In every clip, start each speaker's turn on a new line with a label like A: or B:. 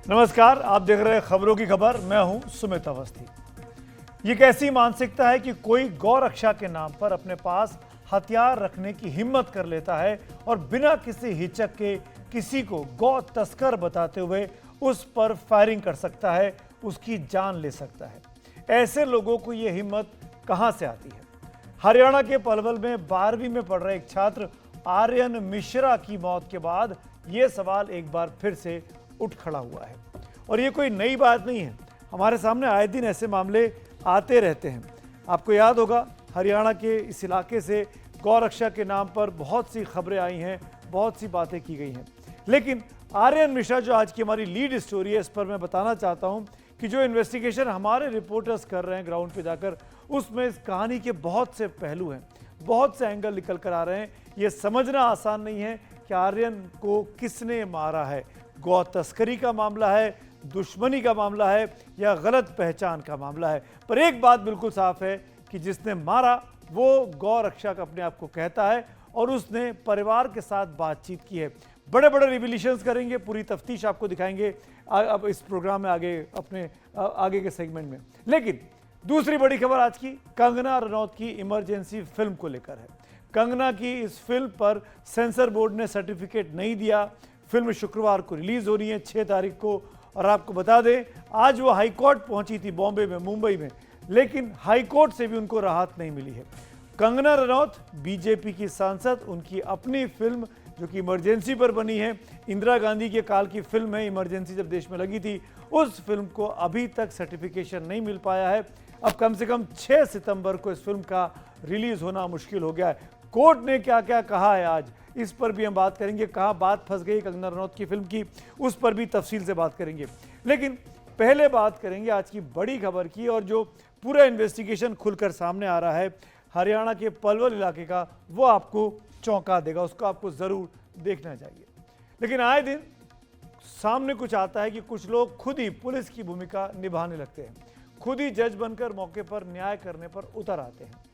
A: नमस्कार, आप देख रहे हैं खबरों की खबर। मैं हूं सुमित अवस्थी। ये कैसी मानसिकता है कि कोई गौ रक्षा के नाम पर अपने पास हथियार रखने की हिम्मत कर लेता है और बिना किसी हिचक के किसी को गौ तस्कर बताते हुए उस पर फायरिंग कर सकता है, उसकी जान ले सकता है। ऐसे लोगों को ये हिम्मत कहां से आती है? हरियाणा के पलवल में 12वीं में पढ़ रहे एक छात्र आर्यन मिश्रा की मौत के बाद यह सवाल एक बार फिर से उठ खड़ा हुआ है। और ये कोई नई बात नहीं है, हमारे सामने आए दिन ऐसे मामले आते रहते हैं। आपको याद होगा, हरियाणा के इस इलाके से गौ रक्षा के नाम पर बहुत सी खबरें आई हैं, बहुत सी बातें की गई हैं। लेकिन आर्यन मिश्रा जो आज की हमारी लीड स्टोरी है, इस पर मैं बताना चाहता हूं कि जो इन्वेस्टिगेशन हमारे रिपोर्टर्स कर रहे हैं ग्राउंड पे जाकर, उसमें इस कहानी के बहुत से पहलू हैं, बहुत से एंगल निकल कर आ रहे हैं। ये समझना आसान नहीं है कि आर्यन को किसने मारा है। गौ तस्करी का मामला है, दुश्मनी का मामला है या गलत पहचान का मामला है। पर एक बात बिल्कुल साफ है कि जिसने मारा वो गौ रक्षक अपने आप को कहता है और उसने परिवार के साथ बातचीत की है। बड़े बड़े रिविलेशंस करेंगे, पूरी तफ्तीश आपको दिखाएंगे अब इस प्रोग्राम में आगे अपने आगे के सेगमेंट में। लेकिन दूसरी बड़ी खबर आज की कंगना रनौत की इमरजेंसी फिल्म को लेकर है। कंगना की इस फिल्म पर सेंसर बोर्ड ने सर्टिफिकेट नहीं दिया। फिल्म शुक्रवार को रिलीज हो रही है 6 तारीख को। और आपको बता दें, आज वो हाईकोर्ट पहुंची थी बॉम्बे में, मुंबई में, लेकिन हाईकोर्ट से भी उनको राहत नहीं मिली है। कंगना रनौत बीजेपी की सांसद, उनकी अपनी फिल्म जो कि इमरजेंसी पर बनी है, इंदिरा गांधी के काल की फिल्म है, इमरजेंसी जब देश में लगी थी, उस फिल्म को अभी तक सर्टिफिकेशन नहीं मिल पाया है। अब कम से कम 6 सितंबर को इस फिल्म का रिलीज होना मुश्किल हो गया है। कोर्ट ने क्या क्या कहा है आज, इस पर भी हम बात करेंगे। कहाँ बात फंस गई कंगना रनौत की फिल्म की, उस पर भी तफसील से बात करेंगे। लेकिन पहले बात करेंगे आज की बड़ी खबर की, और जो पूरा इन्वेस्टिगेशन खुलकर सामने आ रहा है हरियाणा के पलवल इलाके का, वो आपको चौंका देगा, उसको आपको ज़रूर देखना चाहिए। लेकिन आए दिन सामने कुछ आता है कि कुछ लोग खुद ही पुलिस की भूमिका निभाने लगते हैं, खुद ही जज बनकर मौके पर न्याय करने पर उतर आते हैं।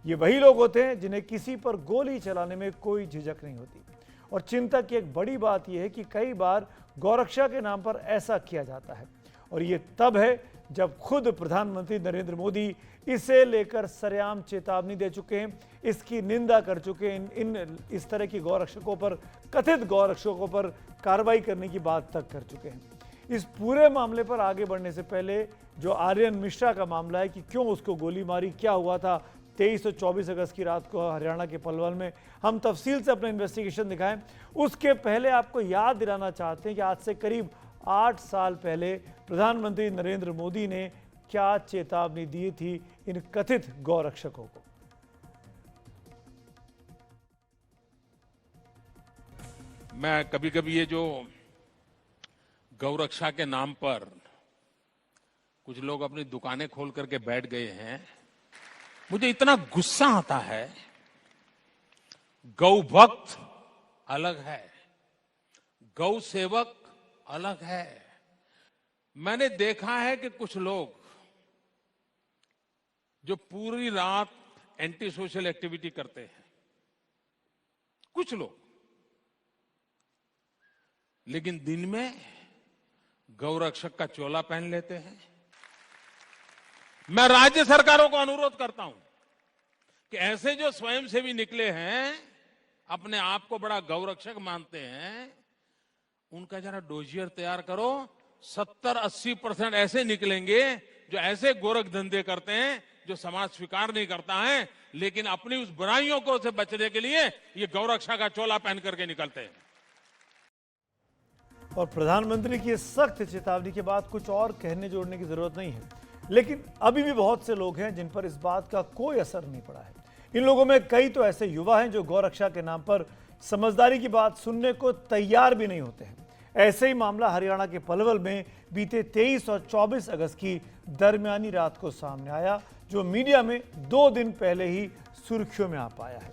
A: ये वही लोग होते हैं जिन्हें किसी पर गोली चलाने में कोई झिझक नहीं होती। और चिंता की एक बड़ी बात यह है कि कई बार गौरक्षा के नाम पर ऐसा किया जाता है, और ये तब है जब खुद प्रधानमंत्री नरेंद्र मोदी इसे लेकर सरेआम चेतावनी दे चुके हैं, इसकी निंदा कर चुके हैं, इस तरह की गौरक्षकों पर, कथित गौरक्षकों पर कार्रवाई करने की बात तक कर चुके हैं। इस पूरे मामले पर आगे बढ़ने से पहले जो आर्यन मिश्रा का मामला है कि क्यों उसको गोली मारी, क्या हुआ था 23 और 24 अगस्त की रात को हरियाणा के पलवल में, हम तफसील से अपना इन्वेस्टिगेशन दिखाएं। उसके पहले आपको याद दिलाना चाहते हैं कि आज से करीब 8 साल पहले प्रधानमंत्री नरेंद्र मोदी ने क्या चेतावनी दी थी इन कथित गौरक्षकों को।
B: मैं कभी कभी ये जो गौरक्षा के नाम पर कुछ लोग अपनी दुकानें खोल करके बैठ गए हैं, मुझे इतना गुस्सा आता है। गौ भक्त अलग है, गौ सेवक अलग है। मैंने देखा है कि कुछ लोग जो पूरी रात एंटी सोशल एक्टिविटी करते हैं, कुछ लोग, लेकिन दिन में गौरक्षक का चोला पहन लेते हैं। मैं राज्य सरकारों को अनुरोध करता हूं कि ऐसे जो स्वयंसेवी निकले हैं, अपने आप को बड़ा गौरक्षक मानते हैं, उनका जरा डोजियर तैयार करो। 70-80% ऐसे निकलेंगे जो ऐसे गोरख धंधे करते हैं जो समाज स्वीकार नहीं करता है, लेकिन अपनी उस बुराइयों को से बचने के लिए ये गौरक्षा का चोला पहन करके निकलते हैं।
A: और प्रधानमंत्री की सख्त चेतावनी के बाद कुछ और कहने जोड़ने की जरूरत नहीं है, लेकिन अभी भी बहुत से लोग हैं जिन पर इस बात का कोई असर नहीं पड़ा है। इन लोगों में कई तो ऐसे युवा हैं जो गौरक्षा के नाम पर समझदारी की बात सुनने को तैयार भी नहीं होते हैं। ऐसे ही मामला हरियाणा के पलवल में बीते 23 और 24 अगस्त की दरमियानी रात को सामने आया, जो मीडिया में 2 दिन पहले ही सुर्खियों में आ पाया है।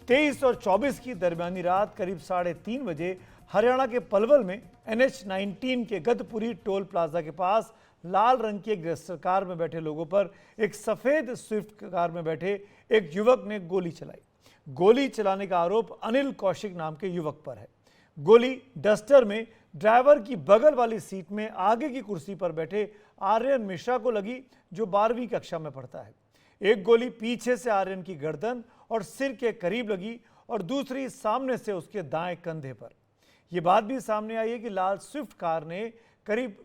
A: 23 और 24 की दरमियानी रात करीब 3:30 बजे हरियाणा के पलवल में NH-19 के गतपुरी टोल प्लाजा के पास लाल रंग की एक गैस्टर कार में बैठे लोगों पर एक सफेद स्विफ्ट कार में बैठे एक युवक ने गोली चलाई। गोली चलाने का आरोप अनिल कौशिक नाम के युवक पर है। गोली डस्टर में ड्राइवर की बगल वाली सीट में आगे की कुर्सी पर बैठे आर्यन मिश्रा को लगी, जो 12वीं कक्षा में पढ़ता है। एक गोली पीछे से आर्यन की गर्दन और सिर के करीब लगी और दूसरी सामने से उसके दाएं कंधे पर। यह बात भी सामने आई है कि लाल स्विफ्ट कार ने करीब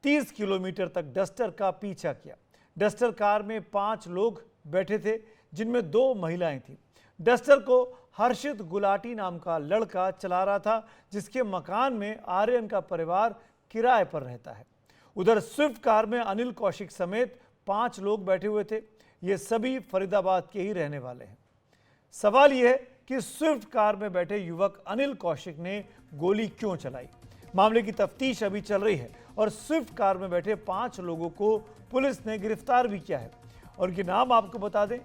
A: 30 किलोमीटर तक डस्टर का पीछा किया। डस्टर कार में 5 लोग बैठे थे, जिनमें 2 महिलाएं थीं। डस्टर को हर्षित गुलाटी नाम का लड़का चला रहा था, जिसके मकान में आर्यन का परिवार किराए पर रहता है। उधर स्विफ्ट कार में अनिल कौशिक समेत 5 लोग बैठे हुए थे। ये सभी फरीदाबाद के ही रहने वाले हैं। सवाल यह है कि स्विफ्ट कार में बैठे युवक अनिल कौशिक ने गोली क्यों चलाई। मामले की तफ्तीश अभी चल रही है और स्विफ्ट कार में बैठे 5 लोगों को पुलिस ने गिरफ्तार भी किया है। और इनके नाम आपको बता दें,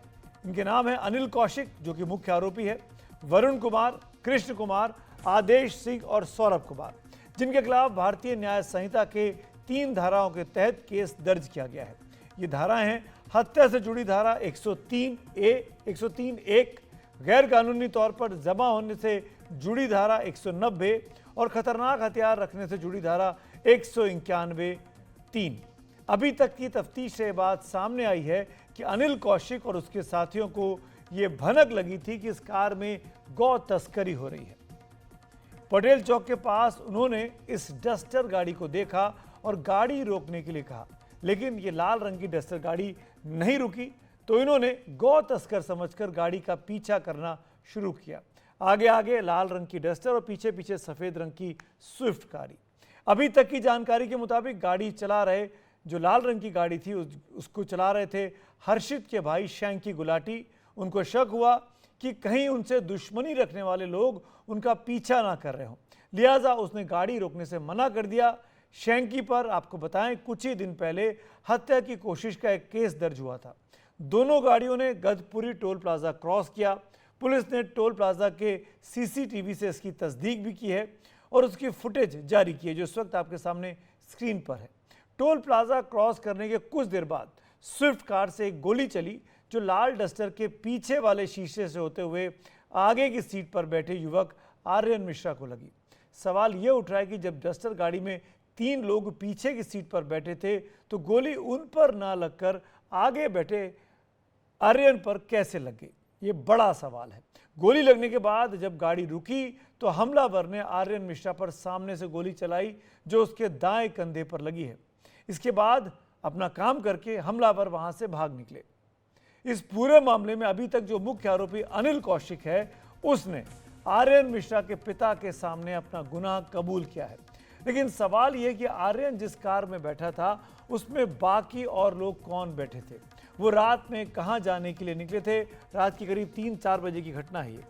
A: इनके नाम है अनिल कौशिक, जो कि मुख्य आरोपी है, वरुण कुमार, कृष्ण कुमार, आदेश सिंह और सौरभ कुमार, जिनके खिलाफ भारतीय न्याय संहिता के 3 धाराओं के तहत केस दर्ज किया गया है। ये धाराएं हैं हत्या से जुड़ी धारा 103A, 103(1), गैर कानूनी तौर पर जमा होने से जुड़ी धारा 190 और खतरनाक हथियार रखने से जुड़ी धारा 191(3). अभी तक की तफ्तीश से बात सामने आई है कि अनिल कौशिक और उसके साथियों को ये भनक लगी थी कि इस कार में गौ तस्करी हो रही है। पटेल चौक के पास उन्होंने इस डस्टर गाड़ी को देखा और गाड़ी रोकने के लिए कहा, लेकिन ये लाल रंग की डस्टर गाड़ी नहीं रुकी, तो इन्होंने गौ तस्कर समझकर गाड़ी का पीछा करना शुरू किया। आगे आगे लाल रंग की डस्टर और पीछे पीछे सफेद रंग की स्विफ्ट कार। अभी तक की जानकारी के मुताबिक गाड़ी चला रहे, जो लाल रंग की गाड़ी थी उसको चला रहे थे हर्षित के भाई शैंकी गुलाटी। उनको शक हुआ कि कहीं उनसे दुश्मनी रखने वाले लोग उनका पीछा ना कर रहे हों, लिहाजा उसने गाड़ी रोकने से मना कर दिया। शैंकी पर आपको बताएं, कुछ ही दिन पहले हत्या की कोशिश का एक केस दर्ज हुआ था। दोनों गाड़ियों ने गदपुरी टोल प्लाजा क्रॉस किया। पुलिस ने टोल प्लाजा के CCTV से इसकी तस्दीक भी की है और उसकी फुटेज जारी की है, जो इस वक्त आपके सामने स्क्रीन पर है। टोल प्लाजा क्रॉस करने के कुछ देर बाद स्विफ्ट कार से एक गोली चली, जो लाल डस्टर के पीछे वाले शीशे से होते हुए आगे की सीट पर बैठे युवक आर्यन मिश्रा को लगी। सवाल यह उठ रहा है कि जब डस्टर गाड़ी में 3 लोग पीछे की सीट पर बैठे थे, तो गोली उन पर ना लगकर आगे बैठे आर्यन पर कैसे लग गई? ये बड़ा सवाल है। गोली लगने के बाद जब गाड़ी रुकी, तो हमलावर ने आर्यन मिश्रा पर सामने से गोली चलाई, जो उसके दाएं कंधे पर लगी है। इसके बाद अपना काम करके हमलावर वहां से भाग निकले। इस पूरे मामले में अभी तक जो मुख्य आरोपी अनिल कौशिक है, उसने आर्यन मिश्रा के पिता के सामने अपना गुनाह कबूल किया है। लेकिन सवाल यह कि आर्यन जिस कार में बैठा था, उसमें बाकी और लोग कौन बैठे थे? वो रात में कहां जाने के लिए निकले थे? रात की करीब 3-4 बजे की घटना है ये।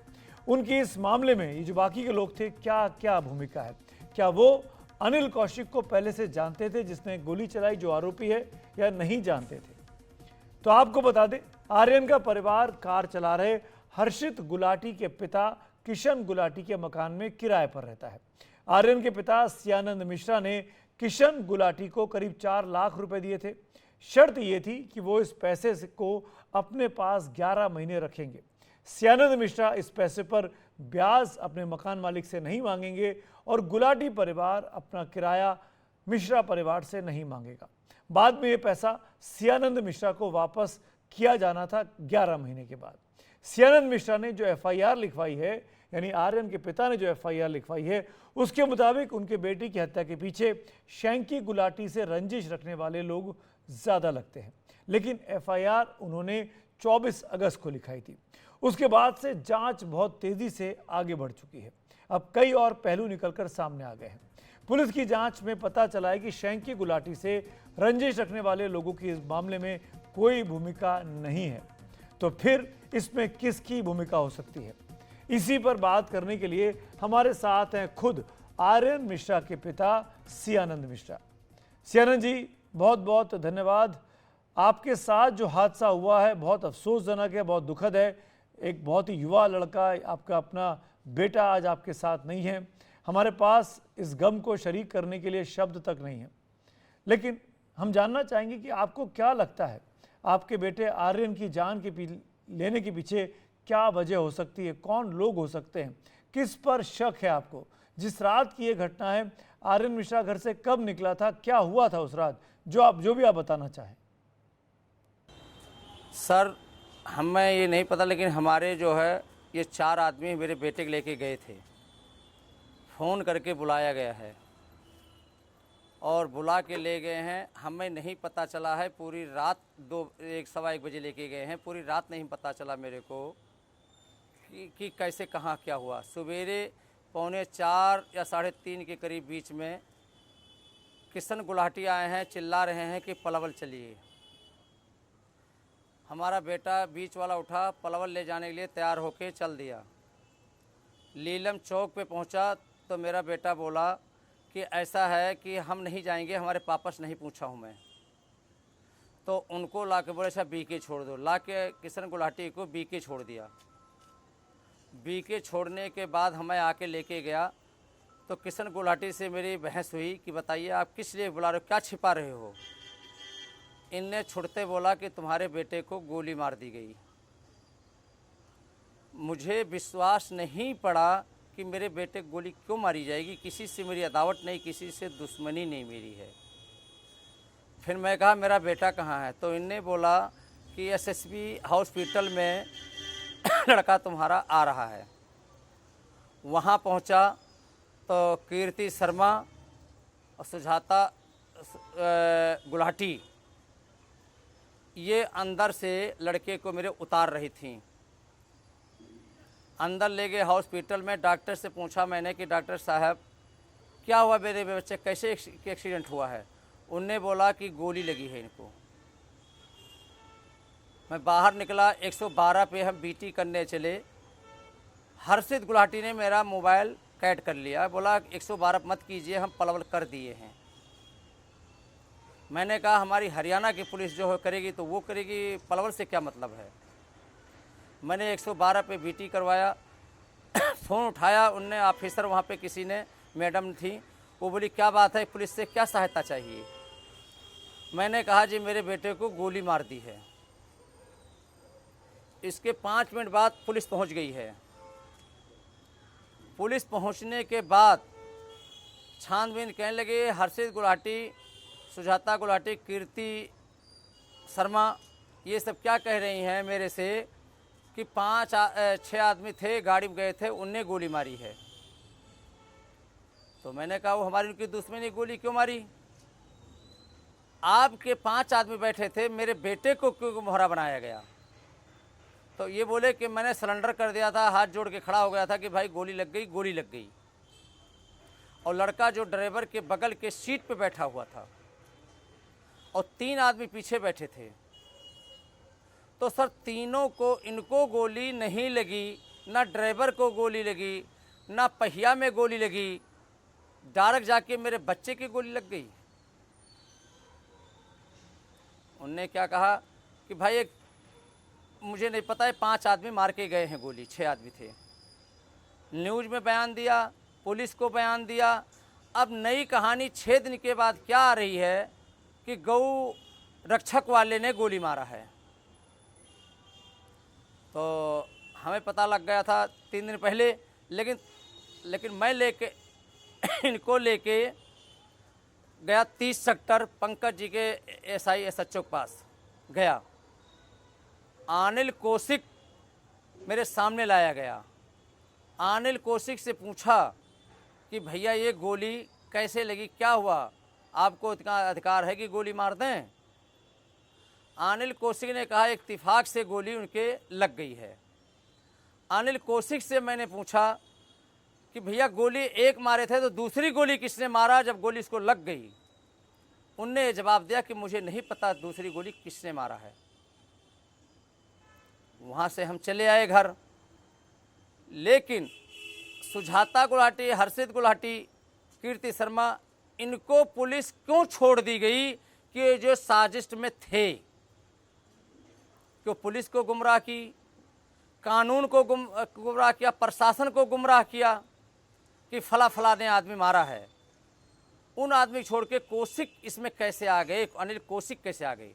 A: उनकी इस मामले में ये जो बाकी के लोग थे, क्या क्या भूमिका है? क्या वो अनिल कौशिक को पहले से जानते थे, जिसने गोली चलाई, जो आरोपी है, या नहीं जानते थे? तो आपको बता दें, आर्यन का परिवार कार चला रहे हर्षित गुलाटी के पिता किशन गुलाटी के मकान में किराए पर रहता है। आर्यन के पिता सियानंद मिश्रा ने किशन गुलाटी को करीब 4 लाख रुपए दिए थे। शर्त यह थी कि वो इस पैसे को अपने पास 11 महीने रखेंगे। सियानंद मिश्रा इस पैसे पर ब्याज अपने मकान मालिक से नहीं मांगेंगे और गुलाटी परिवार अपना किराया मिश्रा परिवार से नहीं मांगेगा। बाद में ये पैसा सियानंद मिश्रा को वापस किया जाना था 11 महीने के बाद। सियानंद मिश्रा ने जो FIR लिखवाई है, यानी आर्यन के पिता ने जो FIR लिखवाई है, उसके मुताबिक उनके बेटी की हत्या के पीछे शैंकी गुलाटी से रंजिश रखने वाले लोग ज़्यादा लगते हैं। लेकिन FIR उन्होंने 24 अगस्त को लिखाई थी। उसके बाद से जांच बहुत तेज़ी से आगे बढ़ चुकी है। अब कई और पहलू निकलकर सामने आ गए हैं। पुलिस की जांच में पता चला है कि शैंकी गुलाटी से रंजिश रखने वाले लोगों की इस मामले में कोई भूमिका नहीं है। तो फिर इसमें किसकी भूमिका हो सकती है? इसी पर बात करने के लिए हमारे साथ हैं खुद आर्यन मिश्रा के पिता सियानंद मिश्रा। सियानंद जी, बहुत बहुत धन्यवाद। आपके साथ जो हादसा हुआ है बहुत अफसोसजनक है, बहुत दुखद है। एक बहुत ही युवा लड़का, आपका अपना बेटा आज आपके साथ नहीं है। हमारे पास इस गम को शरीक करने के लिए शब्द तक नहीं है। लेकिन हम जानना चाहेंगे कि आपको क्या लगता है, आपके बेटे आर्यन की जान के लेने के पीछे क्या वजह हो सकती है? कौन लोग हो सकते हैं? किस पर शक है आपको, जिस रात की ये घटना है, आर्यन मिश्रा घर से कब निकला था, क्या हुआ था उस रात, जो भी आप बताना चाहें।
C: सर हमें ये नहीं पता, लेकिन हमारे जो है ये 4 आदमी मेरे बेटे को लेके गए थे। फ़ोन करके बुलाया गया है और बुला के ले गए हैं। हमें नहीं पता चला है, पूरी रात 1 बजे लेके गए हैं। पूरी रात नहीं पता चला मेरे को कि कैसे कहाँ क्या हुआ। सवेरे 3:45 या 3:30 के करीब बीच में किशन गुलाटी आए हैं, चिल्ला रहे हैं कि पलवल चलिए। हमारा बेटा बीच वाला उठा, पलवल ले जाने के लिए तैयार होके चल दिया। लीलम चौक पे पहुंचा तो मेरा बेटा बोला कि ऐसा है कि हम नहीं जाएंगे, हमारे पापा से नहीं पूछा हूं मैं। तो उनको ला के बोले अच्छा बीके छोड़ दो। ला के किशन गुलाटी को बीके छोड़ दिया। बीके छोड़ने के बाद हमें आके लेके गया तो किशन गुलाटी से मेरी बहस हुई कि बताइए आप किस लिए बुला रहे हो, क्या छिपा रहे हो। इनने छुड़ते बोला कि तुम्हारे बेटे को गोली मार दी गई। मुझे विश्वास नहीं पड़ा कि मेरे बेटे को गोली क्यों मारी जाएगी। किसी से मेरी अदावत नहीं, किसी से दुश्मनी नहीं मेरी है। फिर मैं कहा मेरा बेटा कहाँ है, तो इनने बोला कि एसएसबी हॉस्पिटल में लड़का तुम्हारा आ रहा है। वहाँ पहुँचा तो कीर्ति शर्मा और सुजाता गुलाटी ये अंदर से लड़के को मेरे उतार रही थी। अंदर ले गए हॉस्पिटल में। डॉक्टर से पूछा मैंने कि डॉक्टर साहब क्या हुआ मेरे बच्चे, कैसे एक्सीडेंट हुआ है। उनने बोला कि गोली लगी है इनको। मैं बाहर निकला, 112 पे हम बीटी करने चले। हर्षित गुलाटी ने मेरा मोबाइल कैट कर लिया, बोला 112 मत कीजिए, हम पलवल कर दिए हैं। मैंने कहा हमारी हरियाणा की पुलिस जो करेगी तो वो करेगी, पलवल से क्या मतलब है। मैंने 112 पे बीटी करवाया। फ़ोन उठाया, उनने ऑफिसर वहाँ पे किसी ने, मैडम थी, वो बोली क्या बात है, पुलिस से क्या सहायता चाहिए। मैंने कहा जी मेरे बेटे को गोली मार दी है। इसके 5 मिनट बाद पुलिस पहुँच गई है। पुलिस पहुँचने के बाद छानबीन कहने लगे हर्षित गुलाटी, सुजाता गुलाटी, कीर्ति शर्मा ये सब क्या कह रही हैं मेरे से कि 5-6 आदमी थे, गाड़ी में गए थे, उनने गोली मारी है। तो मैंने कहा वो हमारी उनकी दुश्मनी, गोली क्यों मारी। आपके 5 आदमी बैठे थे, मेरे बेटे को क्यों मोहरा बनाया गया। तो ये बोले कि मैंने सरेंडर कर दिया था, हाथ जोड़ के खड़ा हो गया था कि भाई गोली लग गई, गोली लग गई। और लड़का जो ड्राइवर के बगल के सीट पे बैठा हुआ था और 3 आदमी पीछे बैठे थे। तो सर तीनों को, इनको गोली नहीं लगी, ना ड्राइवर को गोली लगी, ना पहिया में गोली लगी, डायरेक्ट जाके मेरे बच्चे की गोली लग गई। उनने क्या कहा कि भाई एक मुझे नहीं पता है, 5 आदमी मार के गए हैं गोली, 6 आदमी थे। न्यूज़ में बयान दिया, पुलिस को बयान दिया। अब नई कहानी 6 दिन के बाद क्या आ रही है कि गौ रक्षक वाले ने गोली मारा है। तो हमें पता लग गया था 3 दिन पहले, लेकिन मैं लेके इनको लेके गया 30 सेक्टर पंकज जी के एसआई एसएचओ के पास गया। अनिल कौशिक मेरे सामने लाया गया। अनिल कौशिक से पूछा कि भैया ये गोली कैसे लगी, क्या हुआ, आपको इतना अधिकार है कि गोली मार दें। अनिल कौशिक ने कहा इत्तेफाक से गोली उनके लग गई है। अनिल कौशिक से मैंने पूछा कि भैया गोली एक मारे थे तो दूसरी गोली किसने मारा जब गोली इसको लग गई। उनने जवाब दिया कि मुझे नहीं पता दूसरी गोली किसने मारा है। वहाँ से हम चले आए घर। लेकिन सुजाता गुलाटी, हर्षित गुलाटी, कीर्ति शर्मा, इनको पुलिस क्यों छोड़ दी गई कि ये जो साजिश में थे। क्यों पुलिस को गुमराह की, कानून को गुमराह किया, प्रशासन को गुमराह किया कि फला ने आदमी मारा है। उन आदमी छोड़ के कौशिक इसमें कैसे आ गए, अनिल कौशिक कैसे आ गए,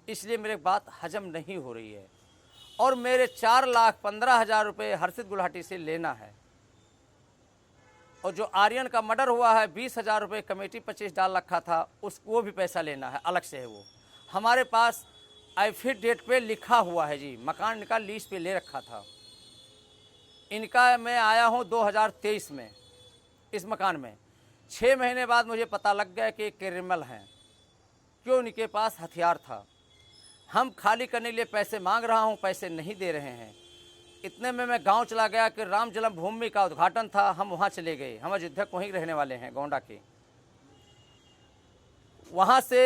C: इसलिए मेरे बात हजम नहीं हो रही है। और मेरे 4,15,000 रुपये हर्षित गुलाटी से लेना है। और जो आर्यन का मर्डर हुआ है 20,000 रुपये कमेटी 25 डाल रखा था, वो भी पैसा लेना है, अलग से है वो। हमारे पास एफिडेविट पे लिखा हुआ है जी, मकान इनका लीज पे ले रखा था। इनका मैं आया हूँ 2023 में इस मकान में। 6 महीने बाद मुझे पता लग गया कि क्रिमिनल हैं, क्यों इनके पास हथियार था। हम खाली करने के लिए पैसे मांग रहा हूँ, पैसे नहीं दे रहे हैं। इतने में मैं गांव चला गया कि राम जन्मभूमि का उद्घाटन था, हम वहाँ चले गए। हम अयोध्या को वहीं रहने वाले हैं, गोंडा के। वहाँ से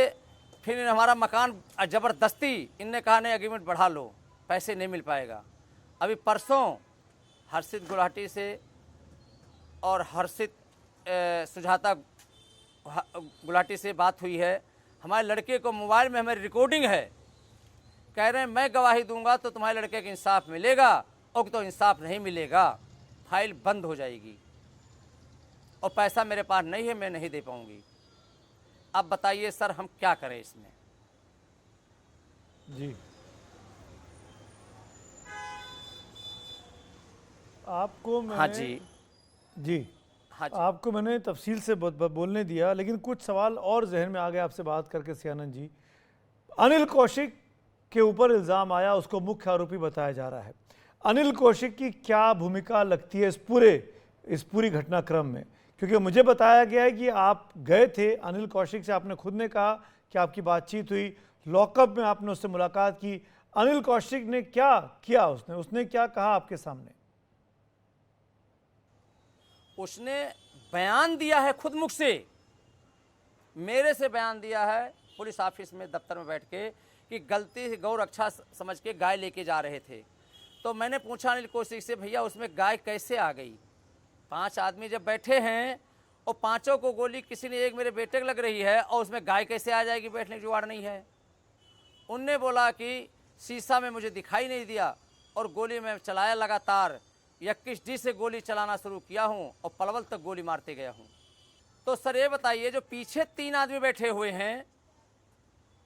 C: फिर हमारा मकान ज़बरदस्ती इनने कहा नहीं एग्रीमेंट बढ़ा लो, पैसे नहीं मिल पाएगा। अभी परसों हर्षित गुलाटी से और हर्षित सुजाता गुलाटी से बात हुई है। हमारे लड़के को मोबाइल में हमारी रिकॉर्डिंग है, कह रहे हैं मैं गवाही दूंगा तो तुम्हारे लड़के को इंसाफ मिलेगा, और तो इंसाफ नहीं मिलेगा फाइल बंद हो जाएगी, और पैसा मेरे पास नहीं है, मैं नहीं दे पाऊंगी। अब बताइए सर हम क्या करें इसमें?
A: जी, आपको मैंने
C: हाँ जी,
A: जी
C: हाँ जी,
A: आपको मैंने तफसील से बोलने दिया, लेकिन कुछ सवाल और जहन में आ गए आपसे बात करके। सियानंद जी, अनिल कौशिक के ऊपर इल्ज़ाम आया, उसको मुख्य आरोपी बताया जा रहा है। अनिल कौशिक की क्या भूमिका लगती है इस पूरी घटनाक्रम में? क्योंकि मुझे बताया गया है कि आप गए थे अनिल कौशिक से, आपने खुद ने कहा कि आपकी बातचीत हुई, लॉकअप में आपने उससे मुलाकात की। अनिल कौशिक ने क्या किया? उसने क्या कहा आपके सामने?
C: उसने बयान दिया है खुद मुख से, मेरे से बयान दिया है पुलिस ऑफिस में दफ्तर में बैठ के कि गलती से गौ रक्षा समझ के गाय लेके जा रहे थे। तो मैंने पूछा अनिल कौशिक से, भैया उसमें गाय कैसे आ गई? 5 आदमी जब बैठे हैं और पांचों को गोली किसी ने एक मेरे बेटे को लग रही है, और उसमें गाय कैसे आ जाएगी? बैठने की जुगाड़ नहीं है। उनने बोला कि शीशा में मुझे दिखाई नहीं दिया और गोली में चलाया लगातार, 21D से गोली चलाना शुरू किया हूँ और पलवल तक गोली मारते गया हूँ। तो सर ये बताइए, जो पीछे 3 आदमी बैठे हुए हैं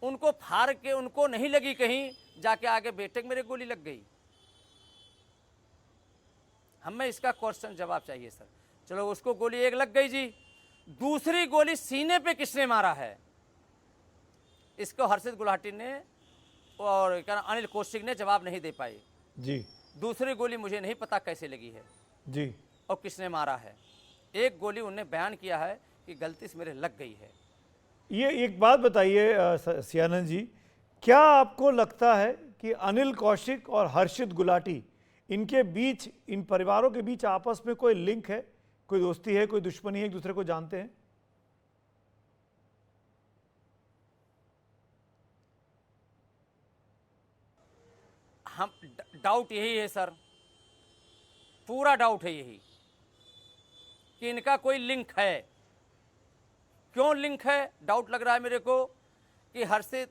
C: उनको फाड़ के उनको नहीं लगी कहीं, जाके आगे बेटे को मेरे गोली लग गई। हमें इसका क्वेश्चन जवाब चाहिए सर। चलो उसको गोली एक लग गई जी, दूसरी गोली सीने पे किसने मारा है? इसको हर्षित गुलाटी ने और क्या अनिल कौशिक ने जवाब नहीं दे पाए
A: जी।
C: दूसरी गोली मुझे नहीं पता कैसे लगी है
A: जी,
C: और किसने मारा है। एक गोली उन्होंने बयान किया है कि गलती से मेरे लग गई है।
A: ये एक बात बताइए सियानंद जी, क्या आपको लगता है कि अनिल कौशिक और हर्षित गुलाटी, इनके बीच, इन परिवारों के बीच आपस में कोई लिंक है, कोई दोस्ती है, कोई दुश्मनी है, एक दूसरे को जानते हैं?
C: हम डाउट यही है सर, पूरा डाउट है यही कि इनका कोई लिंक है। क्यों लिंक है? डाउट लग रहा है मेरे को कि हर्षित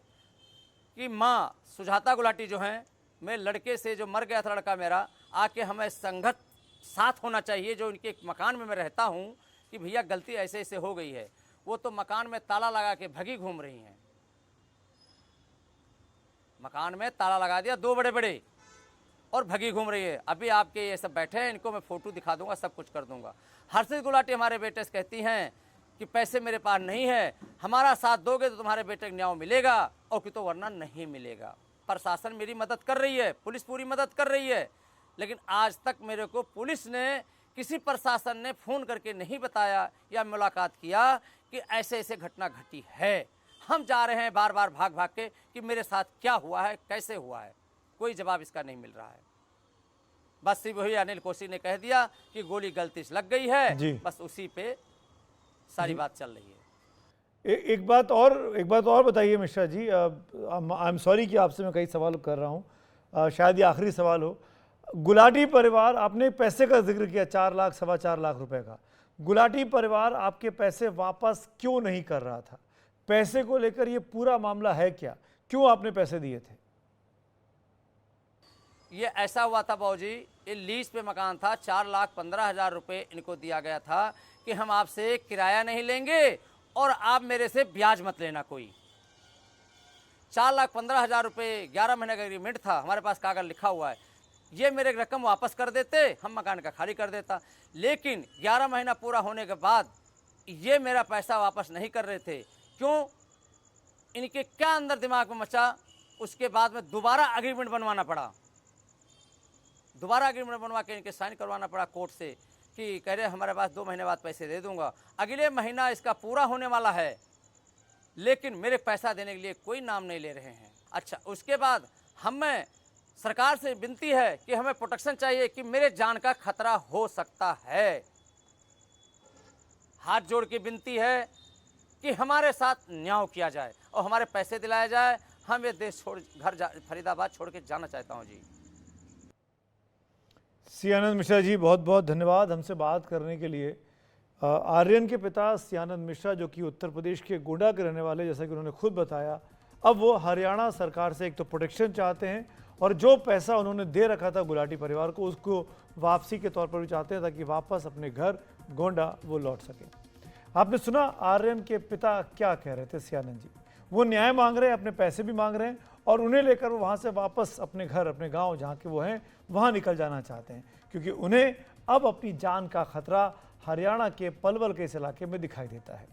C: की माँ सुजाता गुलाटी जो हैं, मेरे लड़के से जो मर गया था लड़का मेरा, आके हमें संगत साथ होना चाहिए जो इनके मकान में मैं रहता हूँ, कि भैया गलती ऐसे ऐसे हो गई है। वो तो मकान में ताला लगा के भगी घूम रही हैं, मकान में ताला लगा दिया 2 बड़े बड़े और भगी घूम रही है। अभी आपके ये सब बैठे हैं, इनको मैं फोटो दिखा दूंगा, सब कुछ कर दूंगा। हर्षित गुलाटी हमारे बेटे से कहती हैं कि पैसे मेरे पास नहीं है, हमारा साथ दोगे तो तुम्हारे बेटे को न्याय मिलेगा, और कि तो वरना नहीं मिलेगा। प्रशासन मेरी मदद कर रही है, पुलिस पूरी मदद कर रही है, लेकिन आज तक मेरे को पुलिस ने, किसी प्रशासन ने फ़ोन करके नहीं बताया या मुलाकात किया कि ऐसे ऐसे घटना घटी है। हम जा रहे हैं बार बार भाग भाग के कि मेरे साथ क्या हुआ है, कैसे हुआ है, कोई जवाब इसका नहीं मिल रहा है। बस सिर्फ वही अनिल कौशिक ने कह दिया कि गोली गलती से लग गई है, बस उसी पे सारी बात चल रही है।
A: एक बात और बताइए Mishra ji, I am sorry कि आपसे मैं कई सवाल कर रहा हूँ, शायद ये आखिरी सवाल हो। गुलाटी परिवार, आपने पैसे का जिक्र किया, 4 लाख 4.25 लाख रुपए का। गुलाटी परिवार आपके पैसे वापस क्यों नहीं कर रहा था? पैसे को लेकर ये पूरा मामला है क्या? क्यों आपने पैसे दिए थे?
C: ये ऐसा हुआ था बाबूजी, ये लीज पे मकान था, 4,15,000 रुपये इनको दिया गया था कि हम आपसे किराया नहीं लेंगे और आप मेरे से ब्याज मत लेना कोई। 4,15,000 रुपये 11 महीने का एग्रीमेंट था, हमारे पास कागज लिखा हुआ है। ये मेरे रकम वापस कर देते, हम मकान का खाली कर देता। लेकिन 11 महीना पूरा होने के बाद ये मेरा पैसा वापस नहीं कर रहे थे। क्यों? इनके क्या अंदर दिमाग में मचा, उसके बाद में दोबारा एग्रीमेंट बनवाना पड़ा। दोबारा एग्रीमेंट बनवा के इनके साइन करवाना पड़ा कोर्ट से कि कह रहे हमारे पास 2 महीने बाद पैसे दे दूंगा। अगले महीना इसका पूरा होने वाला है, लेकिन मेरे पैसा देने के लिए कोई नाम नहीं ले रहे हैं। अच्छा, उसके बाद हमें सरकार से विनती है कि हमें प्रोटेक्शन चाहिए कि मेरे जान का खतरा हो सकता है। हाथ जोड़ के विनती है कि हमारे साथ न्याय किया जाए और हमारे पैसे दिलाया जाए। हम ये देश छोड़ फरीदाबाद छोड़ के जाना चाहता हूँ जी।
A: सी आनंद मिश्रा जी, बहुत बहुत धन्यवाद हमसे बात करने के लिए। आर्यन के पिता सी आनंद मिश्रा, जो कि उत्तर प्रदेश के गोंडा के रहने वाले, जैसा कि उन्होंने खुद बताया, अब वो हरियाणा सरकार से एक तो प्रोटेक्शन चाहते हैं और जो पैसा उन्होंने दे रखा था गुलाटी परिवार को, उसको वापसी के तौर पर भी चाहते हैं ताकि वापस अपने घर गोंडा वो लौट सके। आपने सुना आर्यन के पिता क्या कह रहे थे। सी आनंद जी, वो न्याय मांग रहे हैं, अपने पैसे भी मांग रहे हैं और उन्हें लेकर वो वहाँ से वापस अपने घर, अपने गाँव जहाँ के वो हैं, वहाँ निकल जाना चाहते हैं, क्योंकि उन्हें अब अपनी जान का खतरा हरियाणा के पलवल के इस इलाके में दिखाई देता है।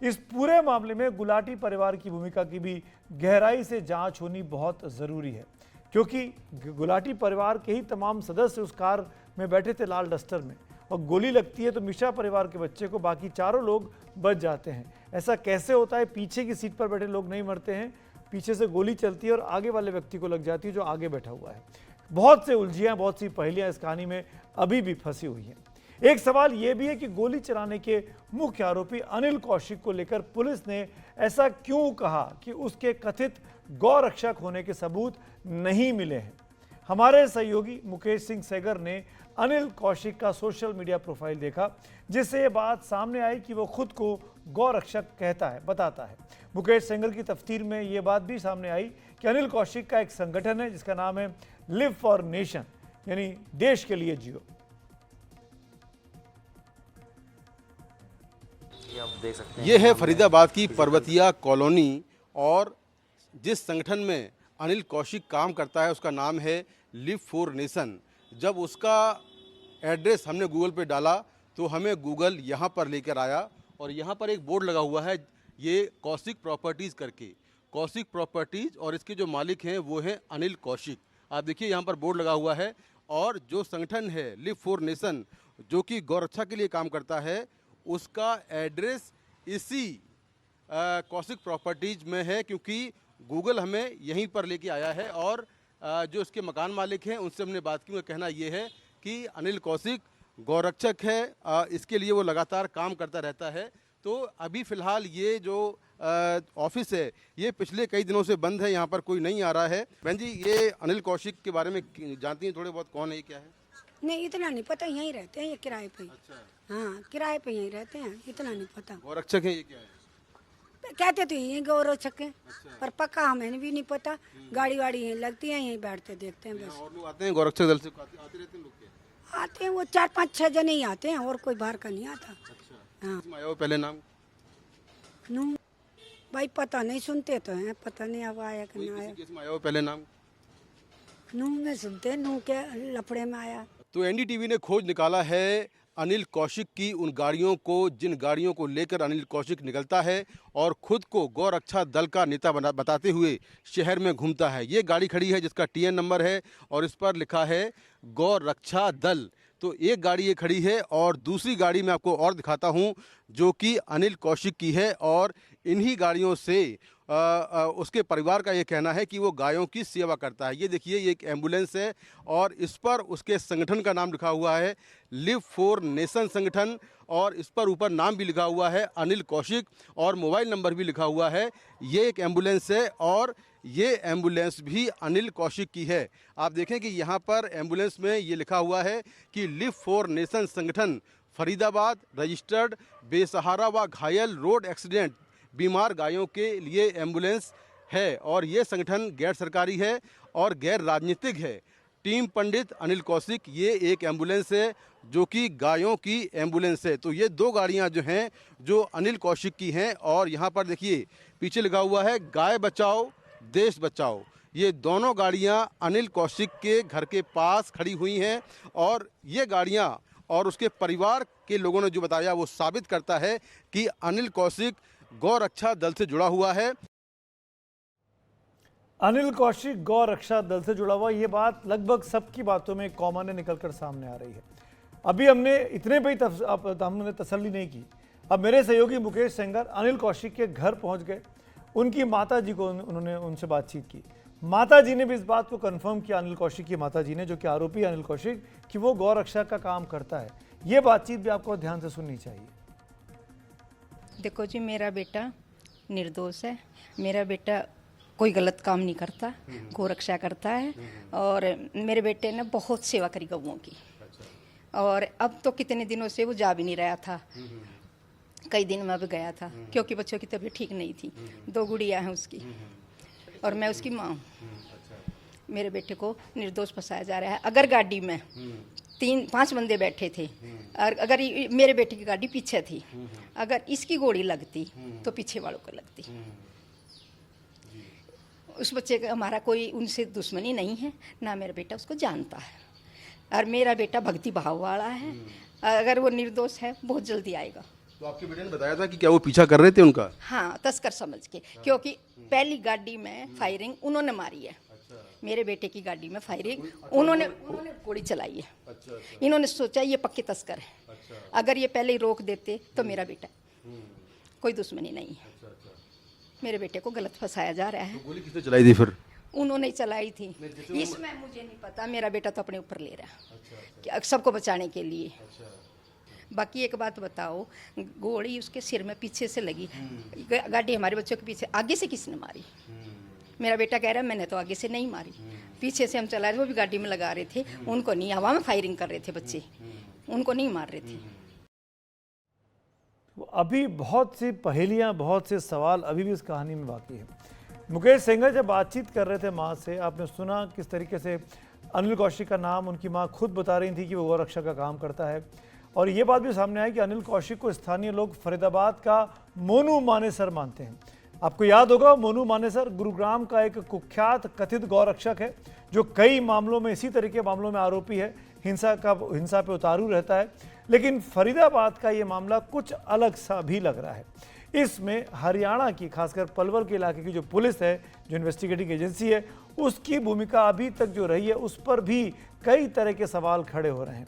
A: इस पूरे मामले में गुलाटी परिवार की भूमिका की भी गहराई से जांच होनी बहुत ज़रूरी है, क्योंकि गुलाटी परिवार के ही तमाम सदस्य उस कार में बैठे थे लाल डस्टर में, और गोली लगती है तो मिश्रा परिवार के बच्चे को बाकी चारों लोग बच जाते हैं। ऐसा कैसे होता है? पीछे की सीट पर बैठे लोग नहीं मरते हैं, पीछे से गोली चलती है और आगे वाले व्यक्ति को लग जाती है जो आगे बैठा हुआ है। बहुत से उलझियाँ, बहुत सी पहेलियाँ इस कहानी में अभी भी फंसी हुई हैं। एक सवाल यह भी है कि गोली चलाने के मुख्य आरोपी अनिल कौशिक को लेकर पुलिस ने ऐसा क्यों कहा कि उसके कथित गौ रक्षक होने के सबूत नहीं मिले हैं। हमारे सहयोगी मुकेश सिंह सेगर ने अनिल कौशिक का सोशल मीडिया प्रोफाइल देखा, जिससे ये बात सामने आई कि वो खुद को गौ रक्षक बताता है। मुकेश सेंगर की तफ्तीर में ये बात भी सामने आई कि अनिल कौशिक का एक संगठन है जिसका नाम है लिव फॉर नेशन, यानी देश के लिए जियो।
D: ये है फरीदाबाद की पर्वतिया कॉलोनी, और जिस संगठन में अनिल कौशिक काम करता है उसका नाम है लिव फॉर नेशन। जब उसका एड्रेस हमने गूगल पे डाला तो हमें गूगल यहाँ पर लेकर आया, और यहाँ पर एक बोर्ड लगा हुआ है, ये कौशिक प्रॉपर्टीज़ करके, कौशिक प्रॉपर्टीज़, और इसके जो मालिक हैं वो हैं अनिल कौशिक। आप देखिए यहाँ पर बोर्ड लगा हुआ है, और जो संगठन है लिव फॉर नेशन जो कि गौरक्षा के लिए काम करता है, उसका एड्रेस इसी कौशिक प्रॉपर्टीज़ में है, क्योंकि गूगल हमें यहीं पर लेके आया है। और जो इसके मकान मालिक हैं उनसे हमने बात की, उनका कहना ये है कि अनिल कौशिक गौरक्षक है, इसके लिए वो लगातार काम करता रहता है। तो अभी फ़िलहाल ये जो ऑफिस है ये पिछले कई दिनों से बंद है, यहाँ पर कोई नहीं आ रहा है। बहन जी, ये अनिल कौशिक के बारे में जानती हैं थोड़े बहुत, कौन है, क्या है?
E: नहीं, इतना नहीं पता, यहीं रहते हैं ये किराए पे।
D: अच्छा,
E: हाँ, किराए पे यहीं रहते हैं, इतना नहीं पता।
D: गौरक्षक है, ये क्या है?
E: कहते तो यहीं गौरक्षक है, पर पक्का हमें भी नहीं पता। गाड़ी वाड़ी यहीं लगती है, यहीं बैठते देखते हैं बस।
D: और लोग आते हैं गौरक्षक दल से, आते रहते हैं लोग क्या?
E: आते हैं वो 4-5-6 जने ही आते हैं, और कोई बाहर का नहीं आता।
D: अच्छा,
E: हाँ।
D: इसमें आया हो पहले नाम?
E: नू भाई पता नहीं, सुनते तो हैं, पता नहीं अब आया कि
D: कोई
E: नहीं आया।
D: किसी केस में आया हो पहले नाम?
E: नू में सुनते, नू के लफड़े में आया।
D: तो एनडीटीवी ने खोज निकाला है अनिल कौशिक की उन गाड़ियों को, जिन गाड़ियों को लेकर अनिल कौशिक निकलता है और खुद को गौ रक्षा दल का नेता बताते हुए शहर में घूमता है। ये गाड़ी खड़ी है जिसका TN नंबर है और इस पर लिखा है गौ रक्षा दल। तो एक गाड़ी ये खड़ी है, और दूसरी गाड़ी मैं आपको और दिखाता हूँ जो कि अनिल कौशिक की है, और इन्हीं गाड़ियों से उसके परिवार का ये कहना है कि वो गायों की सेवा करता है। ये देखिए, ये एक एम्बुलेंस है और इस पर उसके संगठन का नाम लिखा हुआ है लिव फॉर नेशन संगठन, और इस पर ऊपर नाम भी लिखा हुआ है अनिल कौशिक, और मोबाइल नंबर भी लिखा हुआ है। ये एक एम्बुलेंस है और ये एम्बुलेंस भी अनिल कौशिक की है। आप देखें कि यहाँ पर एम्बुलेंस में ये लिखा हुआ है कि लिव फॉर नेशन संगठन फरीदाबाद, रजिस्टर्ड बेसहारा व घायल रोड एक्सीडेंट बीमार गायों के लिए एम्बुलेंस है, और ये संगठन गैर सरकारी है और गैर राजनीतिक है। टीम पंडित अनिल कौशिक, ये एक एम्बुलेंस है जो कि गायों की एम्बुलेंस है। तो ये दो गाड़ियां जो हैं जो अनिल कौशिक की हैं, और यहाँ पर देखिए पीछे लिखा हुआ है गाय बचाओ देश बचाओ। ये दोनों गाड़ियां अनिल कौशिक के घर के पास खड़ी हुई हैं और ये गाड़ियां और उसके परिवार के लोगों ने जो बताया वो साबित करता है कि अनिल कौशिक गौ रक्षा दल से जुड़ा हुआ है।
A: अनिल कौशिक गौ रक्षा दल से जुड़ा हुआ, ये बात लगभग सबकी बातों में कॉमन निकलकर सामने आ रही है। अभी हमने इतने पे ही हमने तसल्ली नहीं की। अब मेरे सहयोगी मुकेश सेंगर अनिल कौशिक के घर पहुंच गए। उनकी माता जी को उन्होंने उनसे बातचीत की। माता जी ने भी इस बात को कंफर्म किया, अनिल कौशिक की माता जी ने, जो कि आरोपी अनिल कौशिक, कि वो गौ रक्षा का काम करता है। ये बातचीत भी आपको ध्यान से सुननी चाहिए।
F: देखो जी, मेरा बेटा निर्दोष है। मेरा बेटा कोई गलत काम नहीं करता, गौ रक्षा करता है। और मेरे बेटे ने बहुत सेवा करी गौओं की। और अब तो कितने दिनों से वो जा भी नहीं रहा था। कई दिन में अब गया था क्योंकि बच्चों की तबीयत ठीक नहीं थी। 2 गुड़िया हैं उसकी और मैं उसकी माँ हूँ। मेरे बेटे को निर्दोष फंसाया जा रहा है। अगर गाड़ी में 3-5 बंदे बैठे थे और अगर मेरे बेटे की गाड़ी पीछे थी, अगर इसकी गोली लगती तो पीछे वालों को लगती। उस बच्चे का हमारा कोई उनसे दुश्मनी नहीं है, ना मेरा बेटा उसको जानता है। और मेरा बेटा भक्ति भाव वाला है। अगर वो निर्दोष है बहुत जल्दी आएगा।
D: तो आपके बेटे ने बताया था कि क्या वो पीछा कर रहे थे उनका? हाँ,
F: तस्कर समझ के, क्योंकि पहली गाड़ी में फायरिंग उन्होंने मारी है। मेरे बेटे की गाड़ी में फायरिंग उन्होंने गोली चलाई है। इन्होंने सोचा ये पक्के तस्कर है। अगर ये पहले ही रोक देते तो मेरा बेटा, कोई दुश्मनी नहीं है। मेरे बेटे को गलत फंसाया जा रहा है।
D: तो गोली किसने चलाई थी फिर?
F: उन्होंने ही चलाई थी। इसमें मुझे नहीं पता। मेरा बेटा तो अपने ऊपर ले रहा है सबको बचाने के लिए। बाकी एक बात बताओ, गोली उसके सिर में पीछे से लगी। गाड़ी हमारे बच्चों के पीछे, आगे से किसने मारी? मेरा बेटा कह रहा है मैंने तो आगे से नहीं मारी, पीछे से हम चला रहे, वो भी गाड़ी में लगा रहे थे। उनको नहीं, हवा में फायरिंग कर रहे थे बच्चे, उनको नहीं मार रहे थे।
A: अभी बहुत सी पहेलियां, बहुत से सवाल अभी भी इस कहानी में बाकी है। मुकेश सेंगर जब बातचीत कर रहे थे माँ से, आपने सुना किस तरीके से अनिल कौशिक का नाम उनकी माँ खुद बता रही थी कि वो गौ रक्षा का काम करता है। और ये बात भी सामने आई कि अनिल कौशिक को स्थानीय लोग फरीदाबाद का मोनू मानेसर मानते हैं। आपको याद होगा, मोनू मानेसर गुरुग्राम का एक कुख्यात कथित गौ रक्षक है, जो कई मामलों में, इसी तरह के मामलों में आरोपी है, हिंसा पे उतारू रहता है। लेकिन फरीदाबाद का ये मामला कुछ अलग सा भी लग रहा है। इसमें हरियाणा की, खासकर पलवल के इलाके की जो पुलिस है, जो इन्वेस्टिगेटिंग एजेंसी है, उसकी भूमिका अभी तक जो रही है, उस पर भी कई तरह के सवाल खड़े हो रहे हैं।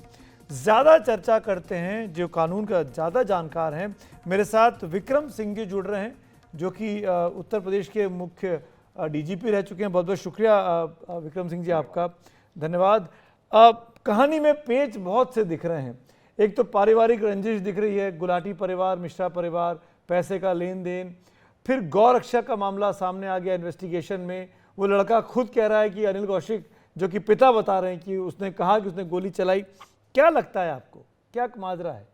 A: ज़्यादा चर्चा करते हैं जो कानून का ज़्यादा जानकार हैं। मेरे साथ विक्रम सिंह जी जुड़ रहे हैं, जो कि उत्तर प्रदेश के मुख्य डीजीपी रह चुके हैं। बहुत बहुत शुक्रिया विक्रम सिंह जी, आपका धन्यवाद। कहानी में पेच बहुत से दिख रहे हैं। एक तो पारिवारिक रंजिश दिख रही है, गुलाटी परिवार, मिश्रा परिवार, पैसे का लेन देन। फिर गौ रक्षा का मामला सामने आ गया इन्वेस्टिगेशन में। वो लड़का खुद कह रहा है कि अनिल कौशिक, जो कि पिता बता रहे हैं कि उसने कहा कि उसने गोली चलाई। क्या लगता है आपको, क्या माजरा है?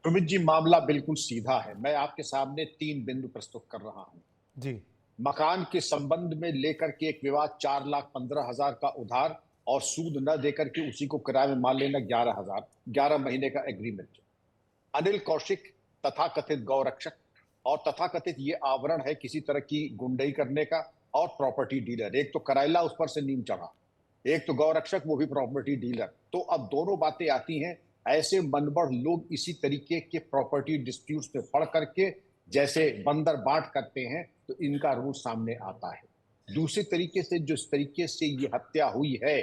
G: सुमित जी, मामला बिल्कुल सीधा है। मैं आपके सामने 3 बिंदु प्रस्तुत कर रहा हूं
A: जी।
G: मकान के संबंध में लेकर के एक विवाद, 4,15,000 का उधार और सूद न देकर के उसी को किराए में मान लेना, 11 महीने का एग्रीमेंट। अनिल कौशिक तथाकथित गौ रक्षक और तथाकथित ये आवरण है किसी तरह की गुंडई करने का और प्रॉपर्टी डीलर। एक तो कराइला उस पर से नीम चढ़ा, एक तो गौ रक्षक, वो भी प्रॉपर्टी डीलर। तो अब दोनों बातें आती हैं। ऐसे मनबढ़ लोग इसी तरीके के प्रॉपर्टी डिस्प्यूट्स में पड़ करके जैसे बंदर बांट करते हैं, तो इनका रूल सामने आता है। दूसरे तरीके से जिस तरीके से ये हत्या हुई है,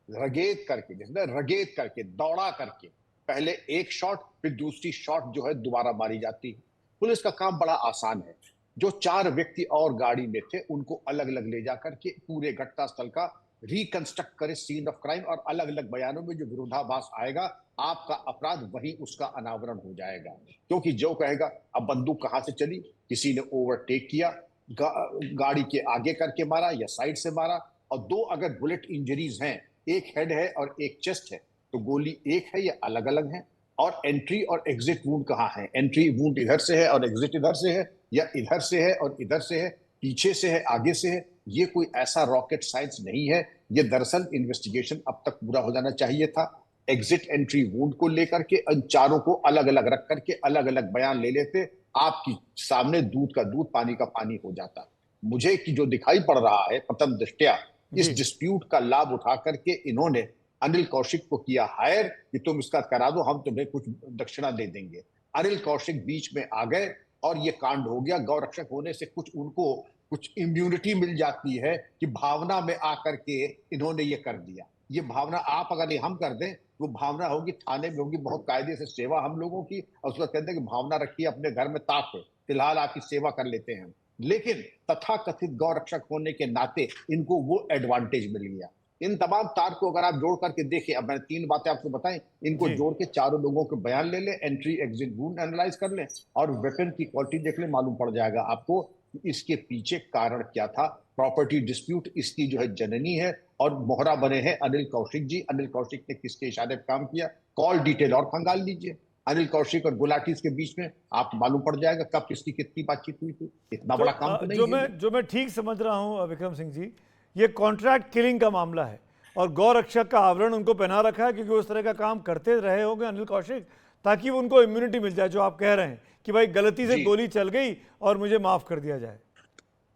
G: रगेद करके दौड़ा करके, पहले एक शॉट, फिर दूसरी शॉट जो है दोबारा मारी जाती है। पुलिस का काम बड़ा आसान है। जो 4 व्यक्ति और गाड़ी में थे, उनको अलग अलग ले जाकर के पूरे घटनास्थल का रिकंस्ट्रक्ट करे, सीन ऑफ क्राइम, और अलग अलग बयानों में जो विरोधाभास आएगा, आपका अपराध वही उसका अनावरण हो जाएगा। क्योंकि जो कहेगा अब बंदूक कहां से चली, किसी ने ओवरटेक किया, गाड़ी के आगे करके मारा या साइड से मारा, और 2 अगर बुलेट इंजरीज हैं, एक हेड है और एक चेस्ट है, तो गोली एक है या अलग अलग है। और एंट्री और एग्जिट वूंड कहाँ है? एंट्री वूंड इधर से है और एग्जिट इधर से है, या इधर से है और इधर से है, पीछे से है, आगे से है। ये कोई ऐसा रॉकेट साइंस नहीं है। ये दरअसल इन्वेस्टिगेशन अब तक पूरा हो जाना चाहिए था। एग्जिट एंट्री वूंड को लेकर के इन चारों को अलग अलग रख करके अलग अलग बयान ले लेते, आपकी सामने दूध का दूध, पानी का पानी हो जाता। मुझे कि जो दिखाई पड़ रहा है प्रथम दृष्टया, इस
A: जी।
G: डिस्प्यूट का लाभ उठा करके इन्होंने अनिल कौशिक को किया हायर कि तुम इसका करा दो, हम तुम्हें कुछ दक्षिणा दे देंगे। अनिल कौशिक बीच में आ गए और ये कांड हो गया। गौरक्षक होने से कुछ उनको कुछ इम्यूनिटी मिल जाती है कि भावना में आकर के इन्होंने ये कर दिया। ये भावना आप अगर ये हम कर दें, वो भावना होगी थाने में होगी, बहुत कायदे से सेवा हम लोगों की, और उसका कहते हैं कि भावना रखिए अपने घर में ताक है, फिलहाल आपकी सेवा कर लेते हैं। लेकिन तथाकथित गौरक्षक होने के नाते इनको वो एडवांटेज मिल गया। इन तमाम तार को अगर आप जोड़ करके देखें, अब मैंने 3 बातें आपको बताई, इनको
A: जी।
G: जोड़ के चारों लोगों के बयान ले लें, एंट्री एग्जिट वूंड एनालाइज कर लें और वेपन की क्वालिटी देख लें, मालूम पड़ जाएगा आपको कि इसके पीछे कारण क्या था। प्रॉपर्टी डिस्प्यूट इसकी जो है जननी है और मोहरा बने हैं अनिल कौशिक जी। अनिल कौशिक ने किसके इशारे पर काम किया, कॉल डिटेल और खंगाल लीजिए। अनिल कौशिक और गुलाटीज के बीच में आप मालूम पड़ जाएगा कब किसकी कितनी बातचीत हुई थी। इतना बड़ा काम तो नहीं है।
A: जो मैं ठीक समझ रहा हूं विक्रम सिंह जी, ये कॉन्ट्रैक्ट किलिंग का मामला है और गौरक्षक का आवरण उनको पहना रखा है क्योंकि उस तरह का काम करते रहे होंगे अनिल कौशिक, ताकि उनको इम्यूनिटी मिल जाए, जो आप कह रहे हैं कि भाई गलती से
G: जी।
A: गोली चल गई और मुझे माफ कर दिया जाए।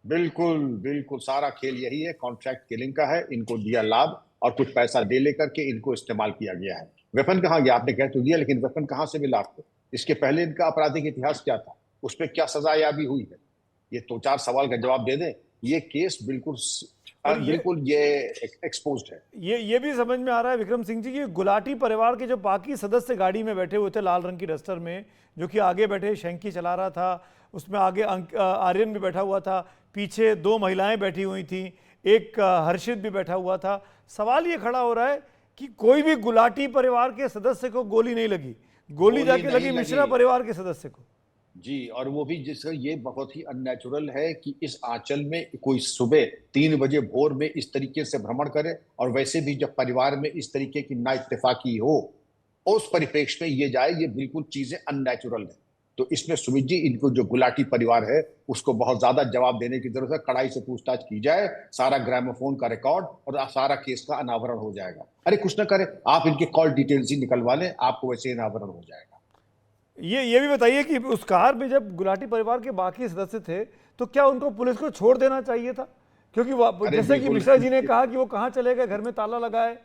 G: बिल्कुल बिल्कुल, सारा खेल यही है, कॉन्ट्रैक्ट किलिंग का है। इनको दिया लाभ और कुछ पैसा दे लेकर के इनको इस्तेमाल किया गया है। वेपन कहाँ गया, आपने कह तो दिया, लेकिन वेपन कहाँ से मिला आपको? इसके पहले इनका आपराधिक इतिहास क्या था, उस पर क्या सजायाबी हुई है? ये 2-4 सवाल का जवाब दे दें। ये केस बिल्कुल
A: और
G: ये एक्सपोज्ड है।
A: ये भी समझ में आ रहा है विक्रम सिंह जी कि गुलाटी परिवार के जो बाकी सदस्य गाड़ी में बैठे हुए थे लाल रंग की डस्टर में, जो कि आगे बैठे शंकी चला रहा था, उसमें आगे आर्यन भी बैठा हुआ था, पीछे 2 महिलाएं बैठी हुई थी, एक हर्षित भी बैठा हुआ था। सवाल ये खड़ा हो रहा है कि कोई भी गुलाटी परिवार के सदस्य को गोली नहीं लगी, गोली जाके
G: नहीं
A: लगी मिश्रा परिवार के सदस्य को।
G: जी, और वो भी जिसका ये बहुत ही अननेचुरल है कि इस आंचल में कोई सुबह 3 बजे भोर में इस तरीके से भ्रमण करे, और वैसे भी जब परिवार में इस तरीके की ना इत्तेफाकी हो, उस परिप्रेक्ष्य में ये जाए, ये बिल्कुल चीजें अननेचुरल है। तो इसमें सुमित जी, इनको जो गुलाटी परिवार है उसको बहुत ज्यादा जवाब देने की जरूरत है। कड़ाई से पूछताछ की जाए, सारा ग्रामोफोन का रिकॉर्ड और सारा केस का अनावरण हो जाएगा। अरे कुछ ना करे, आप इनके कॉल डिटेल्स ही निकलवा लें, आपको वैसे ही अनावरण हो जाएगा।
A: ये भी बताइए कि उस कार में जब गुलाटी परिवार के बाकी सदस्य थे तो क्या उनको पुलिस को छोड़ देना चाहिए था? क्योंकि जैसे कि मिश्रा जी ने कहा कि वो कहाँ चले गए, घर में ताला लगा है।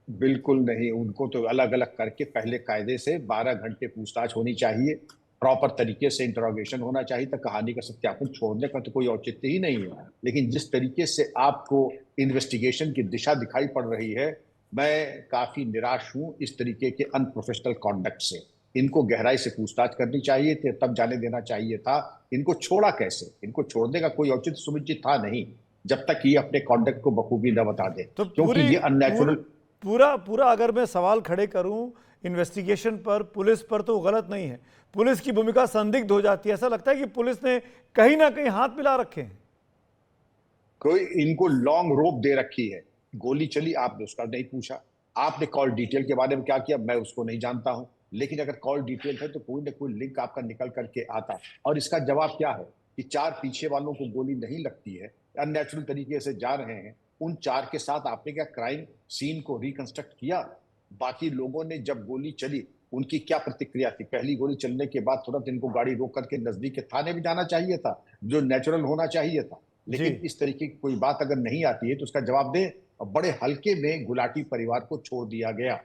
G: बिल्कुल नहीं, उनको तो अलग अलग करके पहले कायदे से 12 घंटे पूछताछ होनी चाहिए, प्रॉपर तरीके से इंटरोगेशन होना चाहिए, तो कहानी का सत्यापन छोड़ने का तो कोई औचित्य ही नहीं है। लेकिन जिस तरीके से आपको इन्वेस्टिगेशन की दिशा दिखाई पड़ रही है, मैं काफी निराश हूं इस तरीके के अनप्रोफेशनल कॉन्डक्ट से। इनको गहराई से पूछताछ करनी चाहिए थी, तब जाने देना चाहिए था। इनको छोड़ा कैसे? इनको छोड़ने का कोई औचित्य सुमित जी था नहीं, जब तक ये अपने कॉन्डक्ट को बखूबी न बता दे,
A: तो
G: क्योंकि ये अननेचुरल
A: पूरा अगर मैं सवाल खड़े करूं इन्वेस्टिगेशन पर, पुलिस पर, तो गलत नहीं है। पुलिस की भूमिका संदिग्ध हो जाती है। ऐसा लगता है कि पुलिस ने कहीं ना कहीं हाथ मिला रखे हैं।
G: कोई इनको लॉन्ग रोप दे रखी है। गोली चली, आपने उसका नहीं पूछा, आपने कॉल डिटेल के बारे में क्या किया, मैं उसको नहीं जानता हूं। लेकिन अगर कॉल डिटेल है तो कोई ना कोई लिंक आपका निकल करके आता। और इसका जवाब क्या है कि 4 पीछे वालों को गोली नहीं लगती है, अननेचुरल तरीके से जा रहे हैं। उन 4 के साथ आपने क्या क्राइम सीन को रिकंस्ट्रक्ट किया? बाकी लोगों ने जब गोली चली उनकी क्या प्रतिक्रिया थी? पहली गोली चलने के बाद तुरंत इनको गाड़ी रोक करके नजदीक के थाने भी जाना चाहिए था, जो नेचुरल होना चाहिए था। लेकिन इस तरीके की कोई बात अगर नहीं आती है तो उसका जवाब दे। और बड़े हल्के में गुलाटी परिवार को छोड़ दिया गया।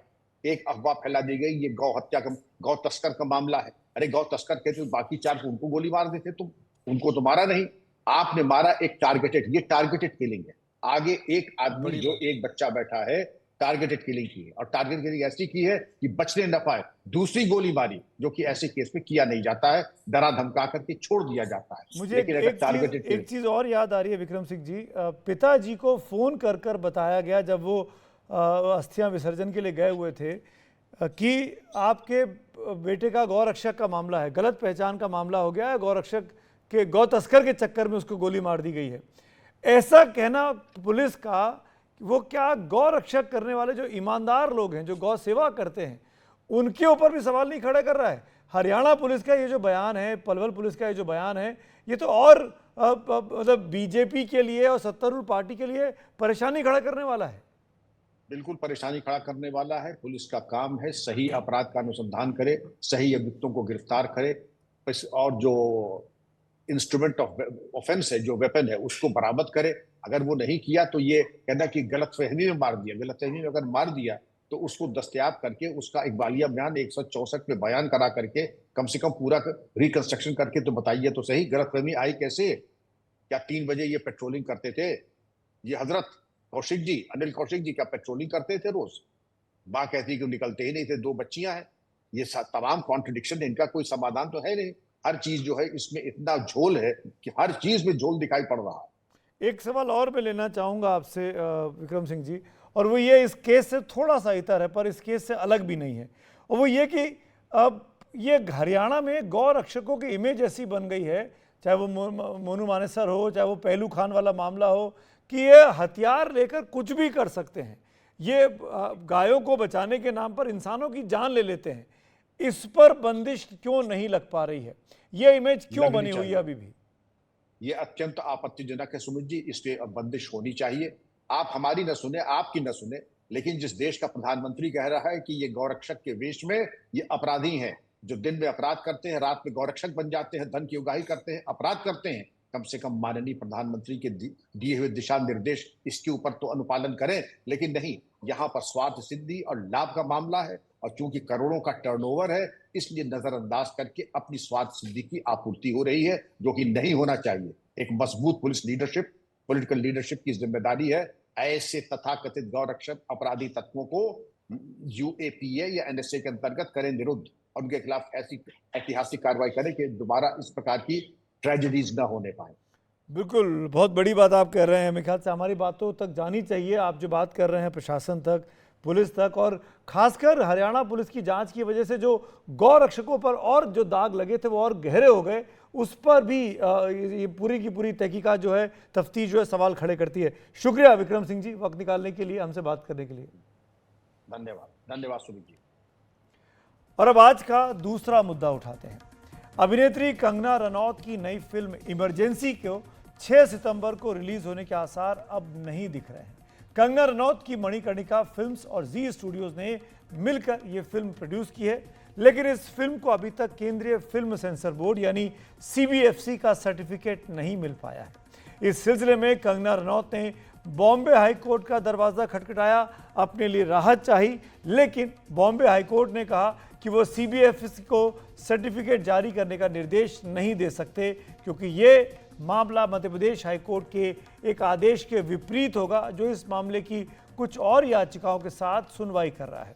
G: एक अफवाह फैला दी गई, ये गौ हत्या का, गौ तस्कर का मामला है। अरे गौ तस्कर कहते तो बाकी 4 को उनको गोली मार देते, तुम उनको तो मारा नहीं, आपने मारा एक टारगेटेड। ये टारगेटेड किलिंग है। आगे एक आदमी जो एक बच्चा बैठा है, टारगेटेड किलिंग की है, और टारगेट किलिंग ऐसी की है कि बचने न पाए। दूसरी गोली मारी, जो कि ऐसे केस में किया नहीं जाता है, डरा धमका करके छोड़ दिया जाता है।
A: मुझे
G: लेकिन
A: एक चीज और याद आ रही है विक्रम सिंह जी, पिताजी को फोन कर बताया गया जब वो अस्थियां विसर्जन के लिए गए हुए थे कि आपके बेटे का गौरक्षक का मामला है, गलत पहचान का मामला हो गया है, गौरक्षक के गौ तस्कर के चक्कर में उसको गोली मार दी गई है। ऐसा कहना पुलिस का, वो क्या गौ रक्षक करने वाले जो ईमानदार लोग हैं, जो गौ सेवा करते हैं, उनके ऊपर भी सवाल नहीं खड़े कर रहा है? हरियाणा पुलिस का ये जो बयान है, पलवल पुलिस का ये जो बयान है, ये तो और मतलब बीजेपी के लिए और सत्तारूढ़ पार्टी के लिए परेशानी खड़ा करने वाला है।
G: बिल्कुल परेशानी खड़ा करने वाला है। पुलिस का काम है सही अपराध का अनुसंधान करे, सही अभियुक्तों को गिरफ्तार करे, और जो इंस्ट्रूमेंट ऑफ ऑफेंस है, जो वेपन है, उसको बरामद करे। अगर वो नहीं किया तो ये कहना कि गलतफहमी में मार दिया, गलतफहमी में अगर मार दिया तो उसको दस्तयाब करके उसका इकबालिया बयान 164 में बयान करा करके कम से कम पूरा रिकंस्ट्रक्शन करके तो बताइए तो सही, गलतफहमी आई कैसे? क्या 3 बजे ये पेट्रोलिंग करते थे? ये हजरत कौशिक जी, अनिल कौशिक जी क्या पेट्रोलिंग करते थे रोज? माँ कहती कि निकलते ही नहीं थे, 2 बच्चियां हैं। ये तमाम कॉन्ट्रडिक्शन, इनका कोई समाधान तो है नहीं। हर चीज जो है इसमें इतना झोल है कि हर चीज में झोल दिखाई पड़ रहा है।
A: एक सवाल और मैं लेना चाहूँगा आपसे विक्रम सिंह जी, और वो ये, इस केस से थोड़ा सा इतर है पर इस केस से अलग भी नहीं है, और वो ये कि अब ये हरियाणा में गौ रक्षकों की इमेज ऐसी बन गई है, चाहे वो मोनू मानेसर हो, चाहे वो पहलू खान वाला मामला हो, कि ये हथियार लेकर कुछ भी कर सकते हैं। ये गायों को बचाने के नाम पर इंसानों की जान ले लेते हैं। इस पर बंदिश क्यों नहीं लग पा रही है? ये इमेज क्यों बनी हुई है अभी भी?
G: ये अत्यंत आपत्तिजनक है सुमित जी, इस पे बंदिश होनी चाहिए। आप हमारी न सुने, आपकी न सुने, लेकिन जिस देश का प्रधानमंत्री कह रहा है कि ये गौरक्षक के वेश में ये अपराधी हैं, जो दिन में अपराध करते हैं, रात में गौरक्षक बन जाते हैं, धन की उगाही करते हैं, अपराध करते हैं, कम से कम माननीय प्रधानमंत्री के दिए हुए दिशा निर्देश इसके ऊपर तो अनुपालन करें। लेकिन नहीं, यहाँ पर स्वार्थ सिद्धि और लाभ का मामला है, और चूंकि करोड़ों का टर्नओवर है, इसलिए नजरअंदाज करके अपनी स्वार्थ सिद्धि की आपूर्ति हो रही है, जो कि नहीं होना चाहिए। एक मजबूत पुलिस लीडरशिप, पॉलिटिकल लीडरशिप की जिम्मेदारी है ऐसे तथाकथित गौरक्षक अपराधी तत्वों को यूएपीए या एनएसए के अंतर्गत करें निरुद्ध, और उनके खिलाफ ऐसी ऐतिहासिक कार्रवाई करें कि दोबारा इस प्रकार की ट्रेजेडीज ना होने पाए।
A: बिल्कुल, बहुत बड़ी बात आप कह रहे हैं। मेरे ख्याल से हमारी बातों तक जानी चाहिए। आप जो बात कर रहे हैं प्रशासन तक, पुलिस तक, और खासकर हरियाणा पुलिस की जांच की वजह से जो गौ रक्षकों पर और जो दाग लगे थे वो और गहरे हो गए, उस पर भी ये पूरी की पूरी तहकीकात जो है, तफ्तीश जो है, सवाल खड़े करती है। शुक्रिया विक्रम सिंह जी, वक्त निकालने के लिए, हमसे बात करने के लिए।
G: धन्यवाद, धन्यवाद सुमित जी।
A: और अब आज का दूसरा मुद्दा उठाते हैं। अभिनेत्री कंगना रनौत की नई फिल्म इमरजेंसी को 6 सितंबर को रिलीज होने के आसार अब नहीं दिख रहे हैं। कंगना रनौत की मणिकर्णिका फिल्म्स और जी स्टूडियोज ने मिलकर यह फिल्म प्रोड्यूस की है, लेकिन इस फिल्म को अभी तक केंद्रीय फिल्म सेंसर बोर्ड यानी सीबीएफसी का सर्टिफिकेट नहीं मिल पाया है। इस सिलसिले में कंगना रनौत ने बॉम्बे हाईकोर्ट का दरवाजा खटखटाया, अपने लिए राहत चाहिए, लेकिन बॉम्बे हाईकोर्ट ने कहा कि वो सीबीएफसी को सर्टिफिकेट जारी करने का निर्देश नहीं दे सकते, क्योंकि ये मामला मध्य प्रदेश हाईकोर्ट के एक आदेश के विपरीत होगा, जो इस मामले की कुछ और याचिकाओं के साथ सुनवाई कर रहा है।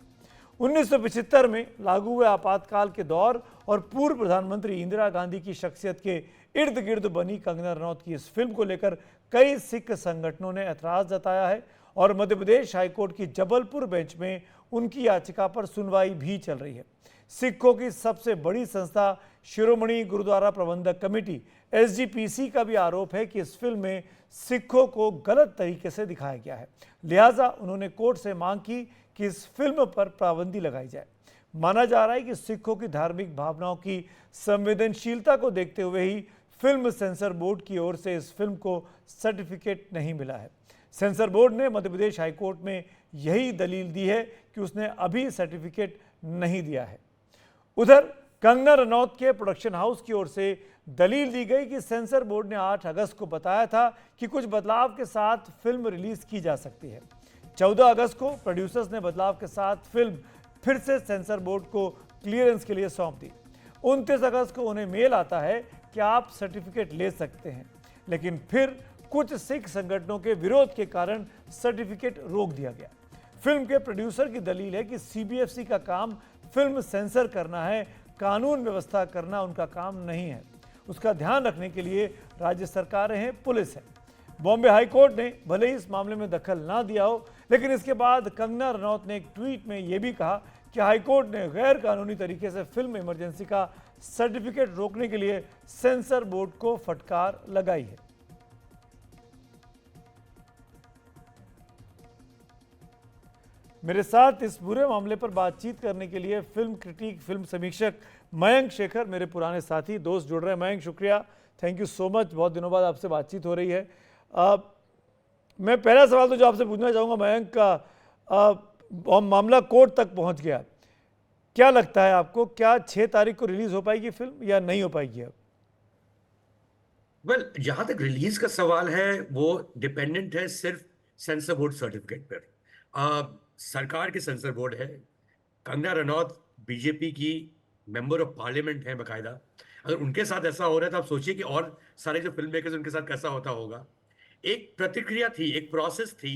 A: 1975 में लागू हुए आपातकाल के दौर और पूर्व प्रधानमंत्री इंदिरा गांधी की शख्सियत के इर्द गिर्द बनी कंगना रनौत की इस फिल्म को लेकर कई सिख संगठनों ने ऐतराज जताया है, और मध्य प्रदेश हाईकोर्ट की जबलपुर बेंच में उनकी याचिका पर सुनवाई भी चल रही है। सिखों की सबसे बड़ी संस्था शिरोमणि गुरुद्वारा प्रबंधक कमेटी एसजीपीसी का भी आरोप है कि इस फिल्म में सिखों को गलत तरीके से दिखाया गया है, लिहाजा उन्होंने कोर्ट से मांग की कि इस फिल्म पर पाबंदी लगाई जाए। माना जा रहा है कि सिखों की धार्मिक भावनाओं की संवेदनशीलता को देखते हुए ही फिल्म सेंसर बोर्ड की ओर से इस फिल्म को सर्टिफिकेट नहीं मिला है। सेंसर बोर्ड ने मध्य प्रदेश हाईकोर्ट में यही दलील दी है कि उसने अभी सर्टिफिकेट नहीं दिया है। उधर कंगना रनौत के प्रोडक्शन हाउस की ओर से दलील दी गई कि सेंसर बोर्ड ने 8 अगस्त को बताया था कि कुछ बदलाव के साथ फिल्म रिलीज की जा सकती है। 14 अगस्त को प्रोड्यूसर्स ने बदलाव के साथ फिल्म फिर से सेंसर बोर्ड को क्लियरेंस के लिए सौंप दी। 29 अगस्त को उन्हें मेल आता है कि आप सर्टिफिकेट ले सकते हैं, लेकिन फिर कुछ सिख संगठनों के विरोध के कारण सर्टिफिकेट रोक दिया गया। फिल्म के प्रोड्यूसर की दलील है कि सीबीएफसी का काम फिल्म सेंसर करना है, कानून व्यवस्था करना उनका काम नहीं है। उसका ध्यान रखने के लिए राज्य सरकारें हैं, पुलिस है। बॉम्बे हाईकोर्ट ने भले ही इस मामले में दखल ना दिया हो, लेकिन इसके बाद कंगना रनौत ने एक ट्वीट में यह भी कहा कि हाईकोर्ट ने गैर कानूनी तरीके से फिल्म इमरजेंसी का सर्टिफिकेट रोकने के लिए सेंसर बोर्ड को फटकार लगाई है। मेरे साथ इस पूरे मामले पर बातचीत करने के लिए फिल्म क्रिटिक, फिल्म समीक्षक मयंक शेखर, मेरे पुराने साथी दोस्त जुड़ रहे हैं। मयंक, शुक्रिया, थैंक यू सो मच, बहुत दिनों बाद आपसे बातचीत हो रही है। मैं पहला सवाल तो जो आपसे पूछना चाहूँगा मयंक का, मामला कोर्ट तक पहुँच गया, क्या लगता है आपको, क्या 6 तारीख को रिलीज़ हो पाएगी फिल्म या नहीं हो पाएगी? अब
H: वेल जहां तक रिलीज का सवाल है वो डिपेंडेंट है सिर्फ सेंसर बोर्ड सर्टिफिकेट पर। सरकार के सेंसर बोर्ड है, कंगना रनौत बीजेपी की मेंबर ऑफ पार्लियामेंट है बकायदा। अगर उनके साथ ऐसा हो रहा है तो आप सोचिए कि और सारे जो फिल्म मेकर्स उनके साथ कैसा होता होगा। एक प्रतिक्रिया थी, एक प्रोसेस थी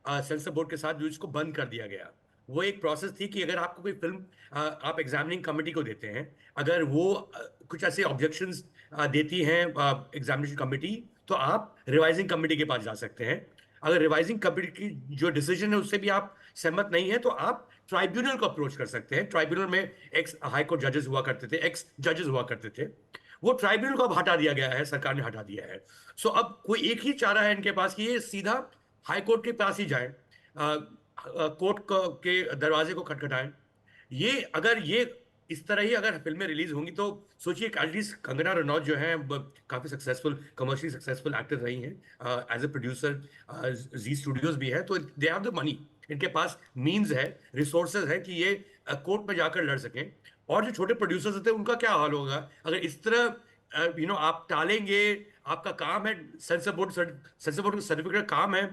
H: सेंसर बोर्ड के साथ जो इसको बंद कर दिया गया। वो एक प्रोसेस थी कि अगर आपको कोई फिल्म आप एग्जामिनिंग कमेटी को देते हैं, अगर वो कुछ ऐसे ऑब्जेक्शंस देती हैं एग्जामिनेशन कमेटी, तो आप रिवाइजिंग कमेटी के पास जा सकते हैं। अगर रिवाइजिंग कमेटी की जो डिसीजन है उससे भी आप सहमत नहीं है तो आप ट्राइब्यूनल को अप्रोच कर सकते हैं। ट्राइब्यूनल में एक्स हाई कोर्ट जजेस हुआ करते थे, एक्स जजेस हुआ करते थे। वो ट्राइब्यूनल को अब हटा दिया गया है, सरकार ने हटा दिया है। सो अब कोई एक ही चारा है इनके पास कि ये सीधा हाई कोर्ट के पास ही जाए, कोर्ट के दरवाजे को खटखटाएं। ये अगर ये इस तरह ही अगर फिल्में रिलीज होंगी तो सोचिए एटलीस्ट कंगना रनौत जो है काफी सक्सेसफुल, कमर्शियली सक्सेसफुल एक्टर रही हैं, as a producer Zee studios भी है, तो दे हैव द मनी, इनके पास मींस है, रिसोर्सेज है कि ये कोर्ट में जाकर लड़ सकें। और जो छोटे प्रोड्यूसर्स होते हैं उनका क्या हाल होगा अगर इस तरह आप टालेंगे। आपका काम है सेंसर बोर्ड का सर्टिफिकेट काम है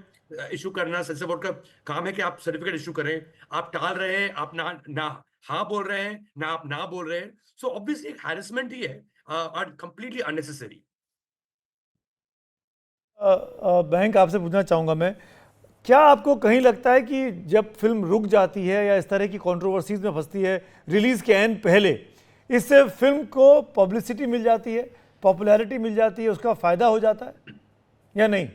H: इशू करना, सेंसर बोर्ड का काम है कि आप सर्टिफिकेट इशू करें। आप टाल रहे हैं, आप ना हाँ बोल रहे हैं, ना आप ना बोल रहे हैं। सो ऑब्वियसली एक हैरेसमेंट ही है और कंप्लीटली अननेसेसरी।
A: बैंक आपसे पूछना चाहूँगा मैं, क्या आपको कहीं लगता है कि जब फिल्म रुक जाती है या इस तरह की कंट्रोवर्सीज में फंसती है रिलीज़ के एंड पहले, इससे फिल्म को पब्लिसिटी मिल जाती है, पॉपुलैरिटी मिल जाती है, उसका फ़ायदा हो जाता है या नहीं?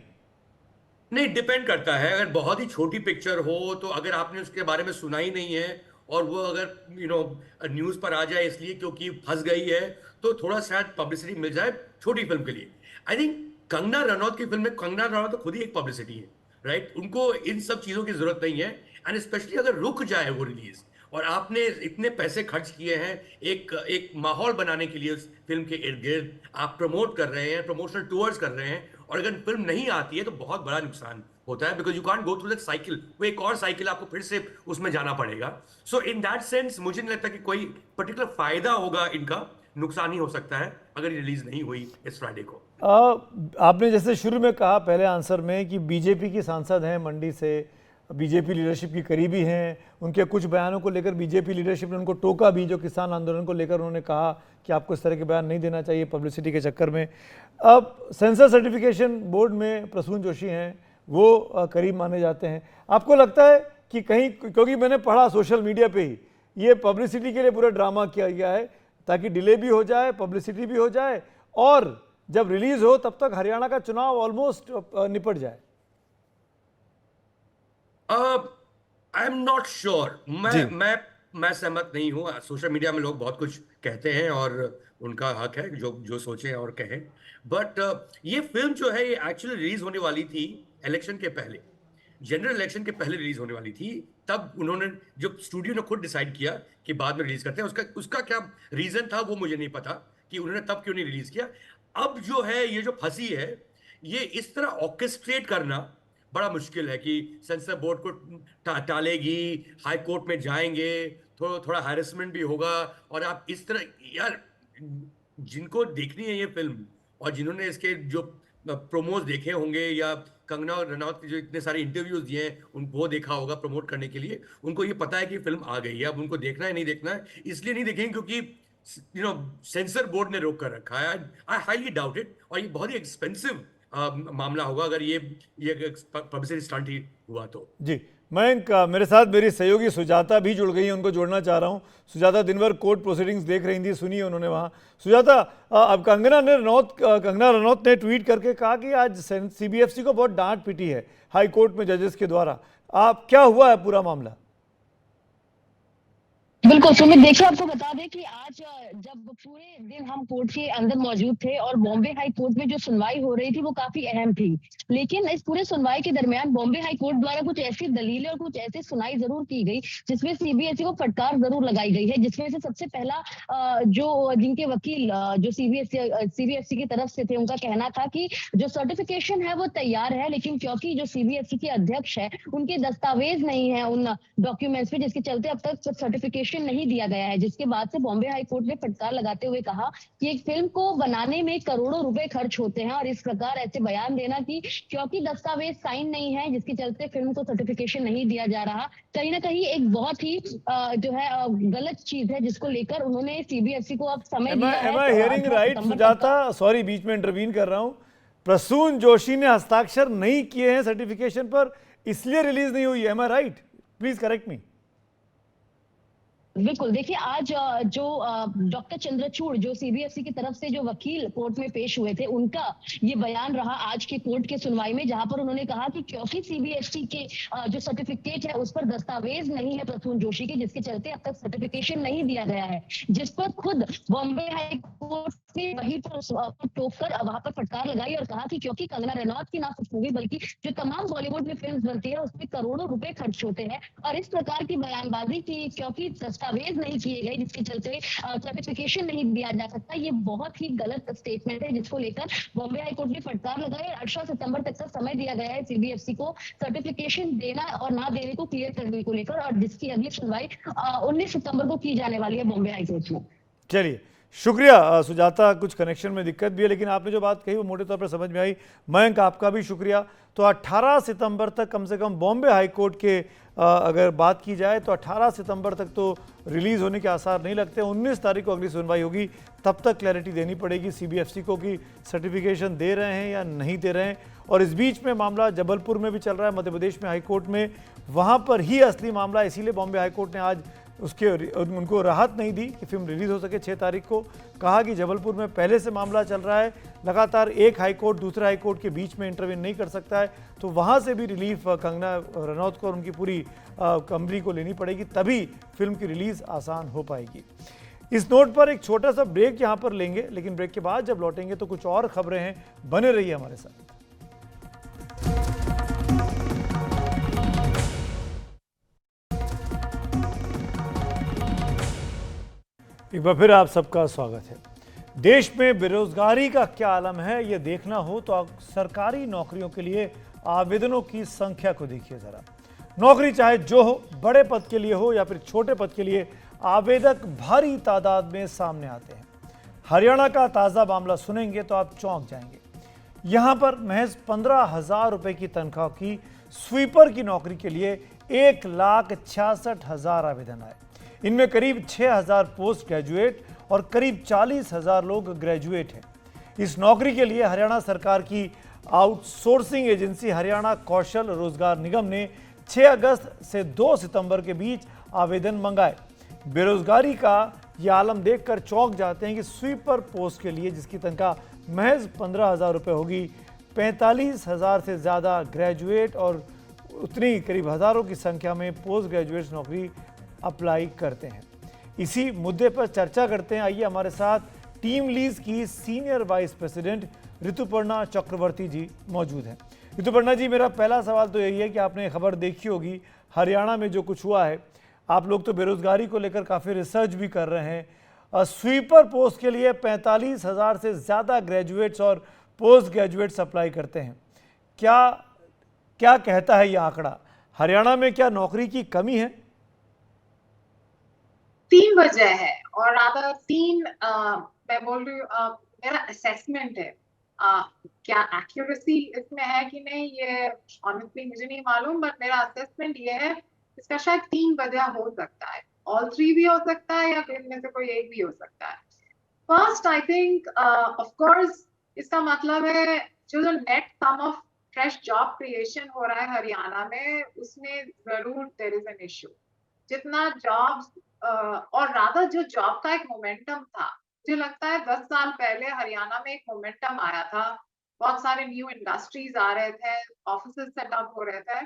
H: नहीं, डिपेंड करता है। अगर बहुत ही छोटी पिक्चर हो तो अगर आपने उसके बारे में सुना ही नहीं है और वो अगर न्यूज़ पर आ जाए इसलिए क्योंकि फंस गई है, तो थोड़ा शायद पब्लिसिटी मिल जाए छोटी फिल्म के लिए। आई थिंक कंगना रनौत की फिल्म में कंगना रनौत तो खुद ही एक पब्लिसिटी है, राइट? उनको इन सब चीज़ों की जरूरत नहीं है। एंड स्पेशली अगर रुक जाए वो रिलीज और आपने इतने पैसे खर्च किए हैं एक माहौल बनाने के लिए उस फिल्म के इर्द गिर्द, आप प्रमोट कर रहे हैं, प्रमोशनल टूर्स कर रहे हैं, और अगर फिल्म नहीं आती है तो बहुत बड़ा नुकसान होता है, because you can't go through that cycle. वो एक और साइकिल आपको फिर से उसमें जाना पड़ेगा। सो इन दैट सेंस मुझे नहीं लगता कि कोई पर्टिकुलर फायदा होगा इनका, नुकसान ही हो सकता है अगर रिलीज नहीं हुई इस फ्राइडे को।
A: आपने जैसे शुरू में कहा पहले आंसर में कि बीजेपी की सांसद हैं मंडी से, बीजेपी लीडरशिप की करीबी हैं, उनके कुछ बयानों को लेकर बीजेपी लीडरशिप ने उनको टोका भी, जो किसान आंदोलन को लेकर उन्होंने कहा कि आपको इस तरह के बयान नहीं देना चाहिए पब्लिसिटी के चक्कर में। अब सेंसर सर्टिफिकेशन बोर्ड में प्रसून जोशी हैं, वो करीब माने जाते हैं। आपको लगता है कि कहीं, क्योंकि मैंने पढ़ा सोशल मीडिया पे ही, ये पब्लिसिटी के लिए पूरा ड्रामा किया गया है ताकि डिले भी हो जाए, पब्लिसिटी भी हो जाए, और जब रिलीज हो तब तक हरियाणा का चुनाव ऑलमोस्ट निपट जाए।
H: I am not sure. मैं सहमत नहीं हूँ। सोशल मीडिया में लोग बहुत कुछ कहते हैं और उनका हक है जो जो सोचें और कहें, बट ये फिल्म जो है ये एक्चुअली रिलीज होने वाली थी इलेक्शन के पहले, जनरल इलेक्शन के पहले रिलीज होने वाली थी। तब उन्होंने, जो स्टूडियो ने खुद डिसाइड किया कि बाद में रिलीज करते हैं, उसका क्या रीजन था वो मुझे नहीं पता कि उन्होंने तब क्यों नहीं रिलीज किया। अब जो है ये जो फंसी है, ये इस तरह ऑर्केस्ट्रेट करना बड़ा मुश्किल है कि सेंसर बोर्ड को टालेगी, हाई कोर्ट में जाएंगे, थोड़ा हैरेसमेंट भी होगा। और आप इस तरह, यार जिनको देखनी है ये फिल्म और जिन्होंने इसके जो प्रोमोज देखे होंगे या कंगना रनौत के जो इतने सारे इंटरव्यूज दिए हैं उनको देखा होगा प्रमोट करने के लिए, उनको ये पता है कि फिल्म आ गई है। अब उनको देखना है नहीं देखना है, इसलिए नहीं देखेंगे क्योंकि सेंसर बोर्ड ने रोक कर रखा है। I highly doubt it. और ये बहुत ही एक्सपेंसिव मामला होगा अगर ये पब्लिसिटी स्टंट ही हुआ तो।
A: जी, मयंक, मेरे साथ मेरी सहयोगी सुजाता भी जुड़ गई है, उनको जोड़ना चाह रहा हूँ। सुजाता दिन भर कोर्ट प्रोसीडिंग्स देख रही थी, सुनी उन्होंने वहाँ। सुजाता, अब कंगना रनौत ने ट्वीट करके कहा कि आज सीबीएफसी को बहुत डांट पीटी है हाई कोर्ट में जजेस के द्वारा। आप क्या हुआ है पूरा मामला?
I: बिल्कुल सुमित, देखिए आपको बता दें कि आज जब पूरे दिन हम कोर्ट के अंदर मौजूद थे और बॉम्बे हाई कोर्ट में जो सुनवाई हो रही थी वो काफी अहम थी, लेकिन इस पूरे सुनवाई के दरमियान बॉम्बे हाई कोर्ट द्वारा कुछ ऐसी दलीलें और कुछ ऐसी सुनाई जरूर की गई जिसमें सीबीएसई को फटकार जरूर लगाई गई है। जिसमें से सबसे पहला जो जिनके वकील जो सीबीएसई की तरफ से थे, उनका कहना था कि जो सर्टिफिकेशन है वो तैयार है, लेकिन क्योंकि जो सीबीएसई के अध्यक्ष है उनके दस्तावेज नहीं है उन डॉक्यूमेंट्स पे, जिसके चलते अब तक सर्टिफिकेशन सर्टिफिकेशन नहीं दिया गया है, जिसके बाद से बॉम्बे हाई कोर्ट ने फटकार लगाते हुए कहा कि एक फिल्म को बनाने में करोड़ों रुपए खर्च होते हैं और इस प्रकार ऐसे बयान देना कि क्योंकि दस्तावेज साइन नहीं है जिसके चलते फिल्म को सर्टिफिकेशन नहीं दिया जा रहा, कहीं ना कहीं एक बहुत ही जो है गलत चीज है, जिसको लेकर उन्होंने सीबीएफसी को अब समय दिया है।
A: Am I hearing right, Sujata? Sorry, बीच में इंटरवीन कर रहा हूं। प्रसून जोशी ने हस्ताक्षर नहीं किए हैं सर्टिफिकेशन पर, इसलिए रिलीज नहीं हुई है। Am I right? Please correct मी।
I: बिल्कुल, देखिए आज जो डॉक्टर चंद्रचूड़ जो सीबीएसई की तरफ से जो वकील कोर्ट में पेश हुए थे, उनका ये बयान रहा आज के कोर्ट के सुनवाई में, जहां पर उन्होंने कहा कि क्योंकि सीबीएसई के जो सर्टिफिकेट है उस पर दस्तावेज नहीं है प्रसून जोशी के, जिसके चलते अब तक सर्टिफिकेशन नहीं दिया गया है, जिस पर खुद बॉम्बे हाई कोर्ट ने वहीं पर टोककर वहां पर फटकार लगाई और कहा कि क्योंकि कंगना रनौत की ना सिर्फ मूवी बल्कि जो तमाम बॉलीवुड में फिल्म बनती है उसमें करोड़ों रुपए खर्च होते हैं, और इस प्रकार की बयानबाजी की क्योंकि दस्तावेज नहीं किए गए जिसके चलते सर्टिफिकेशन नहीं दिया जा सकता, ये बहुत ही गलत स्टेटमेंट है, जिसको लेकर बॉम्बे हाई कोर्ट ने फटकार लगाई और 18 सितंबर तक का समय दिया गया है सीबीएफसी को सर्टिफिकेशन देना और ना देने को क्लियर करने को लेकर, और जिसकी अगली सुनवाई 19 सितंबर को की जाने वाली है बॉम्बे हाई कोर्ट में।
A: चलिए, शुक्रिया सुजाता। कुछ कनेक्शन में दिक्कत भी है, लेकिन आपने जो बात कही वो मोटे तौर पर समझ में आई। मयंक, आपका भी शुक्रिया। तो 18 सितंबर तक कम से कम बॉम्बे हाई कोर्ट के अगर बात की जाए तो 18 सितंबर तक तो रिलीज़ होने के आसार नहीं लगते। 19 तारीख को अगली सुनवाई होगी, तब तक क्लैरिटी देनी पड़ेगी सीबीएफसी को कि सर्टिफिकेशन दे रहे हैं या नहीं दे रहे हैं। और इस बीच में मामला जबलपुर में भी चल रहा है, मध्य प्रदेश में हाई कोर्ट में, वहाँ पर ही असली मामला, इसीलिए बॉम्बे हाई कोर्ट ने आज उनको राहत नहीं दी कि फिल्म रिलीज हो सके 6 तारीख को। कहा कि जबलपुर में पहले से मामला चल रहा है, लगातार एक हाई कोर्ट दूसरे हाई कोर्ट के बीच में इंटरवीन नहीं कर सकता है, तो वहां से भी रिलीफ कंगना रनौत को और उनकी पूरी कंपनी को लेनी पड़ेगी, तभी फिल्म की रिलीज आसान हो पाएगी। इस नोट पर एक छोटा सा ब्रेक यहां पर लेंगे, लेकिन ब्रेक के बाद जब लौटेंगे तो कुछ और खबरें हैं, बने रहिए हमारे साथ। एक बार फिर आप सबका स्वागत है। देश में बेरोजगारी का क्या आलम है ये देखना हो तो सरकारी नौकरियों के लिए आवेदनों की संख्या को देखिए जरा। नौकरी चाहे जो हो, बड़े पद के लिए हो या फिर छोटे पद के लिए, आवेदक भारी तादाद में सामने आते हैं। हरियाणा का ताज़ा मामला सुनेंगे तो आप चौंक जाएंगे। यहाँ पर महज 15,000 रुपए की तनख्वाह की स्वीपर की नौकरी के लिए 1,66,000 आवेदन आए। इनमें करीब 6,000 पोस्ट ग्रेजुएट और करीब 40,000 लोग ग्रेजुएट हैं। इस नौकरी के लिए हरियाणा सरकार की आउटसोर्सिंग एजेंसी हरियाणा कौशल रोजगार निगम ने 6 अगस्त से 2 सितंबर के बीच आवेदन मंगाए। बेरोजगारी का यह आलम देखकर चौंक जाते हैं कि स्वीपर पोस्ट के लिए जिसकी तनख्वाह महज 15,000 रुपये होगी, 45,000 से ज़्यादा ग्रेजुएट और उतनी करीब हज़ारों की संख्या में पोस्ट ग्रेजुएट नौकरी अप्लाई करते हैं। इसी मुद्दे पर चर्चा करते हैं। आइए, हमारे साथ टीम लीज की सीनियर वाइस प्रेसिडेंट ऋतुपर्णा चक्रवर्ती जी मौजूद हैं। ऋतुपर्णा जी, मेरा पहला सवाल तो यही है कि आपने खबर देखी होगी हरियाणा में जो कुछ हुआ है, आप लोग तो बेरोजगारी को लेकर काफ़ी रिसर्च भी कर रहे हैं। स्वीपर पोस्ट के लिए 45,000 से ज़्यादा ग्रेजुएट्स और पोस्ट ग्रेजुएट्स अप्लाई करते हैं। क्या कहता है यह आंकड़ा? हरियाणा में क्या नौकरी की कमी है?
J: 3 वजह है और आधा 3 मैं बोल रही हूँ, मेरा असेसमेंट है। क्या एक्यूरेसी इसमें है कि नहीं ये ऑनेस्टली मुझे नहीं मालूम, बट मेरा असेसमेंट ये है इसका शायद 3 वजह हो सकता है। ऑल 3 भी हो सकता है या फिर इनमें से कोई एक भी हो सकता है। First, I think of course इसका मतलब है जो net sum of fresh job creation हो रहा है हरियाणा में, उसमें जरूर देयर इज एन इश्यू। जितना जॉब्स और राधा जो जॉब का एक मोमेंटम था, मुझे लगता है 10 साल पहले हरियाणा में एक मोमेंटम आया था, बहुत सारे न्यू इंडस्ट्रीज आ रहे थे, ऑफिसेस सेटअप हो रहे थे,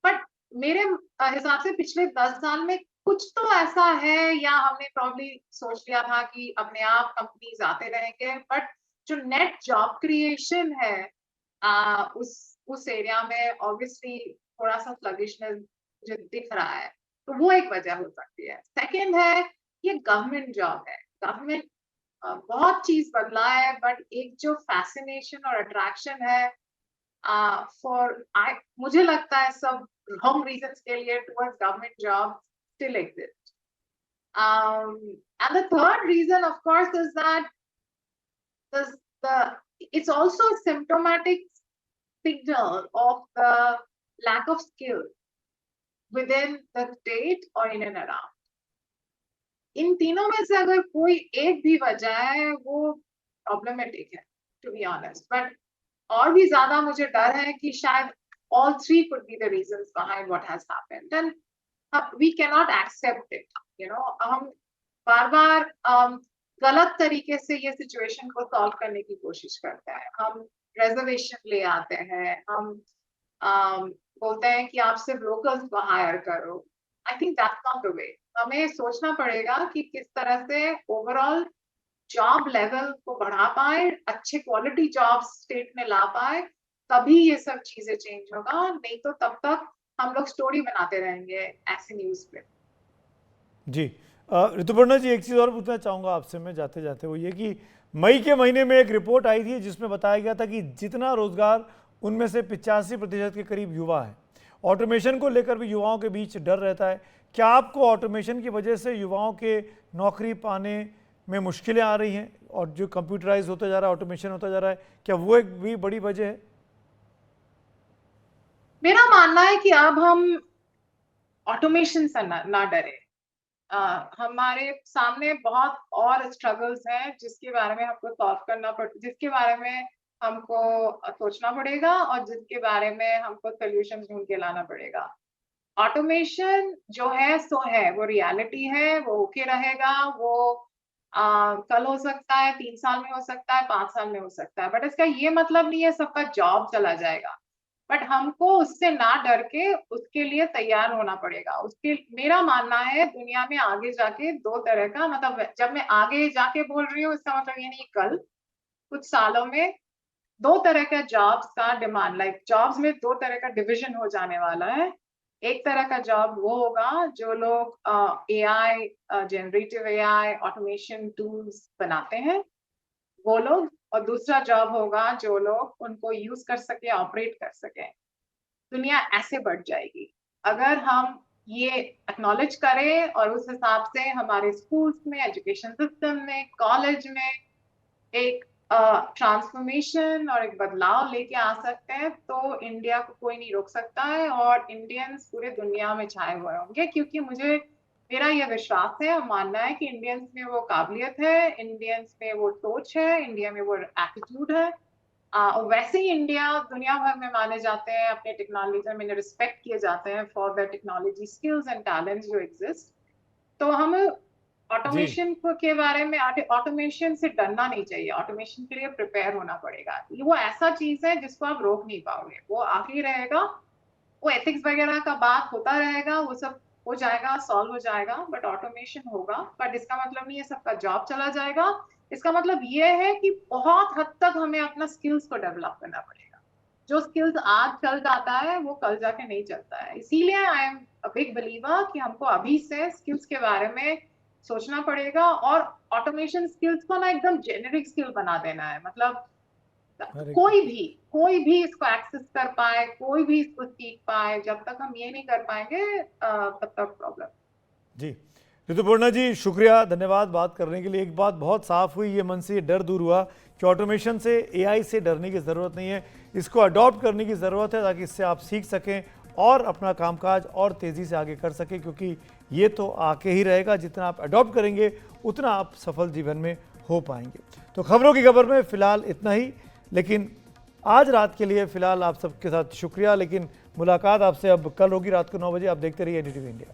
J: बट मेरे हिसाब से पिछले 10 साल में कुछ तो ऐसा है, या हमने प्रॉब्ली सोच लिया था कि अपने आप कंपनीज आते रहेंगे, बट जो नेट जॉब क्रिएशन है उस एरिया में ऑब्वियसली थोड़ा सा स्लगिशनेस मुझे दिख रहा है, तो वो एक वजह हो सकती है। सेकेंड है ये गवर्नमेंट जॉब है। गवर्नमेंट बहुत चीज बदला है, बट एक जो फैसिनेशन और अट्रैक्शन है मुझे लगता है सब रॉन्ग रीजंस के लिए towards government job still exist. And the third reason, of course, is that it's also a symptomatic signal of the lack of skill within the state or in and around. इन तीनों में से अगर कोई एक भी वजह है वो प्रॉब्लमेटिक है, टू बी ऑनेस्ट. बट और भी ज्यादा मुझे डर है कि शायद all three could be the reasons behind what has happened, and we cannot accept it. हम बार-बार गलत तरीके से ये सिचुएशन को सॉल्व करने की कोशिश करते हैं. हम रिजर्वेशन ले आते हैं, हम बोलते हैं कि आप सिर्फ लोकल्स को हायर करो. I think that's not the way. हमें सोचना पड़ेगा कि किस तरह से ओवरऑल जॉब लेवल को बढ़ा पाए, अच्छे क्वालिटी जॉब्स स्टेट में ला पाए, तभी ये सब चीजें चेंज होगा. नहीं तो तब तक हम लोग स्टोरी बनाते रहेंगे ऐसे न्यूज पे.
A: जी ऋतुपर्णा जी, एक चीज़ और पूछना चाहूँगा आपसे मैं जाते जाते, वो ये कि मई के महीने में एक रिपोर्ट आई थी जिसमें बताया गया था कि जितना रोजगार उनमें से 85% के करीब युवा है. ऑटोमेशन को लेकर भी युवाओं के बीच डर रहता है. क्या आपको ऑटोमेशन की वजह से युवाओं के नौकरी पाने में मुश्किलें आ रही हैं, और जो कंप्यूटराइज होता जा रहा है, ऑटोमेशन होता जा रहा है, क्या वो एक भी बड़ी वजह है?
J: मेरा मानना है कि अब हम ऑटोमेशन से ना डरे. हमारे सामने बहुत और स्ट्रगल्स हैं जिसके बारे में हमको सॉल्व करना जिसके बारे में हमको सोचना पड़ेगा और जिसके बारे में हमको सोल्यूशन ढूंढ के लाना पड़ेगा. ऑटोमेशन जो है सो है, वो रियलिटी है, वो होके रहेगा. वो कल हो सकता है, 3 साल में हो सकता है, 5 साल में हो सकता है, बट इसका ये मतलब नहीं है सबका जॉब चला जाएगा. बट हमको उससे ना डर के उसके लिए तैयार होना पड़ेगा. उसके मेरा मानना है दुनिया में आगे जाके 2 तरह का, मतलब जब मैं आगे जाके बोल रही हूँ इसका मतलब ये नहीं कल, कुछ सालों में 2 तरह का जॉब्स का डिमांड, लाइक जॉब्स में 2 तरह का डिविजन हो जाने वाला है. एक तरह का जॉब वो होगा जो लोग AI, generative AI, automation tools बनाते हैं, वो लोग. और दूसरा जॉब होगा जो लोग उनको यूज कर सके, ऑपरेट कर सके. दुनिया ऐसे बढ़ जाएगी अगर हम ये एक्नॉलेज करें और उस हिसाब से हमारे स्कूल्स में, एजुकेशन सिस्टम में, कॉलेज में एक ट्रांसफॉर्मेशन और एक बदलाव लेके आ सकते हैं. तो इंडिया को कोई नहीं रोक सकता है और इंडियंस पूरे दुनिया में छाए हुए होंगे, क्योंकि मेरा यह विश्वास है और मानना है कि इंडियंस में वो काबिलियत है, इंडियंस में वो सोच है, इंडिया में वो एटीट्यूड है. और वैसे ही इंडिया दुनिया भर में माने जाते हैं, अपने टेक्नोलॉजी में रिस्पेक्ट किए जाते हैं for the technology skills and talents जो एग्जिस्ट. तो हम ऑटोमेशन के बारे में, ऑटोमेशन से डरना नहीं चाहिए. ऑटोमेशन के लिए प्रिपेयर होना पड़ेगा. वो ऐसा चीज है जिसको आप रोक नहीं पाओगे, वो आगे रहेगा. वो एथिक्स वगैरह का बात होता रहेगा, वो सब हो जाएगा, सॉल्व हो जाएगा, बट ऑटोमेशन होगा. बट इसका मतलब नहीं है सबका जॉब चला जाएगा. इसका मतलब ये है कि बहुत हद तक हमें अपना स्किल्स को डेवलप करना पड़ेगा. जो स्किल्स आज चल जाता है वो कल जाके नहीं चलता है. इसीलिए I am a big believer कि हमको अभी से स्किल्स के बारे में सोचना पड़ेगा और ऑटोमेशन स्किल्स को ना एकदम जेनेरिक स्किल बना देना है. मतलब कोई भी इसको एक्सेस कर पाए, कोई भी इसको सीख पाए. जब तक हम ये नहीं कर पाएंगे तब तक प्रॉब्लम.
A: जी ऋतुपर्णा जी, शुक्रिया, धन्यवाद बात करने के लिए. एक बात बहुत साफ हुई, ये मन से ये डर दूर हुआ कि ऑटोमेशन से, एआई से डरने की ज़रूरत नहीं है. इसको अडॉप्ट करने की ज़रूरत है ताकि इससे आप सीख सकें और अपना कामकाज और तेज़ी से आगे कर सकें, क्योंकि ये तो आके ही रहेगा. जितना आप अडॉप्ट करेंगे उतना आप सफल जीवन में हो पाएंगे. तो खबरों की खबर में फ़िलहाल इतना ही, लेकिन आज रात के लिए फ़िलहाल आप सबके साथ शुक्रिया. लेकिन मुलाकात आपसे अब कल होगी रात को 9 बजे. आप देखते रहिए NDTV इंडिया.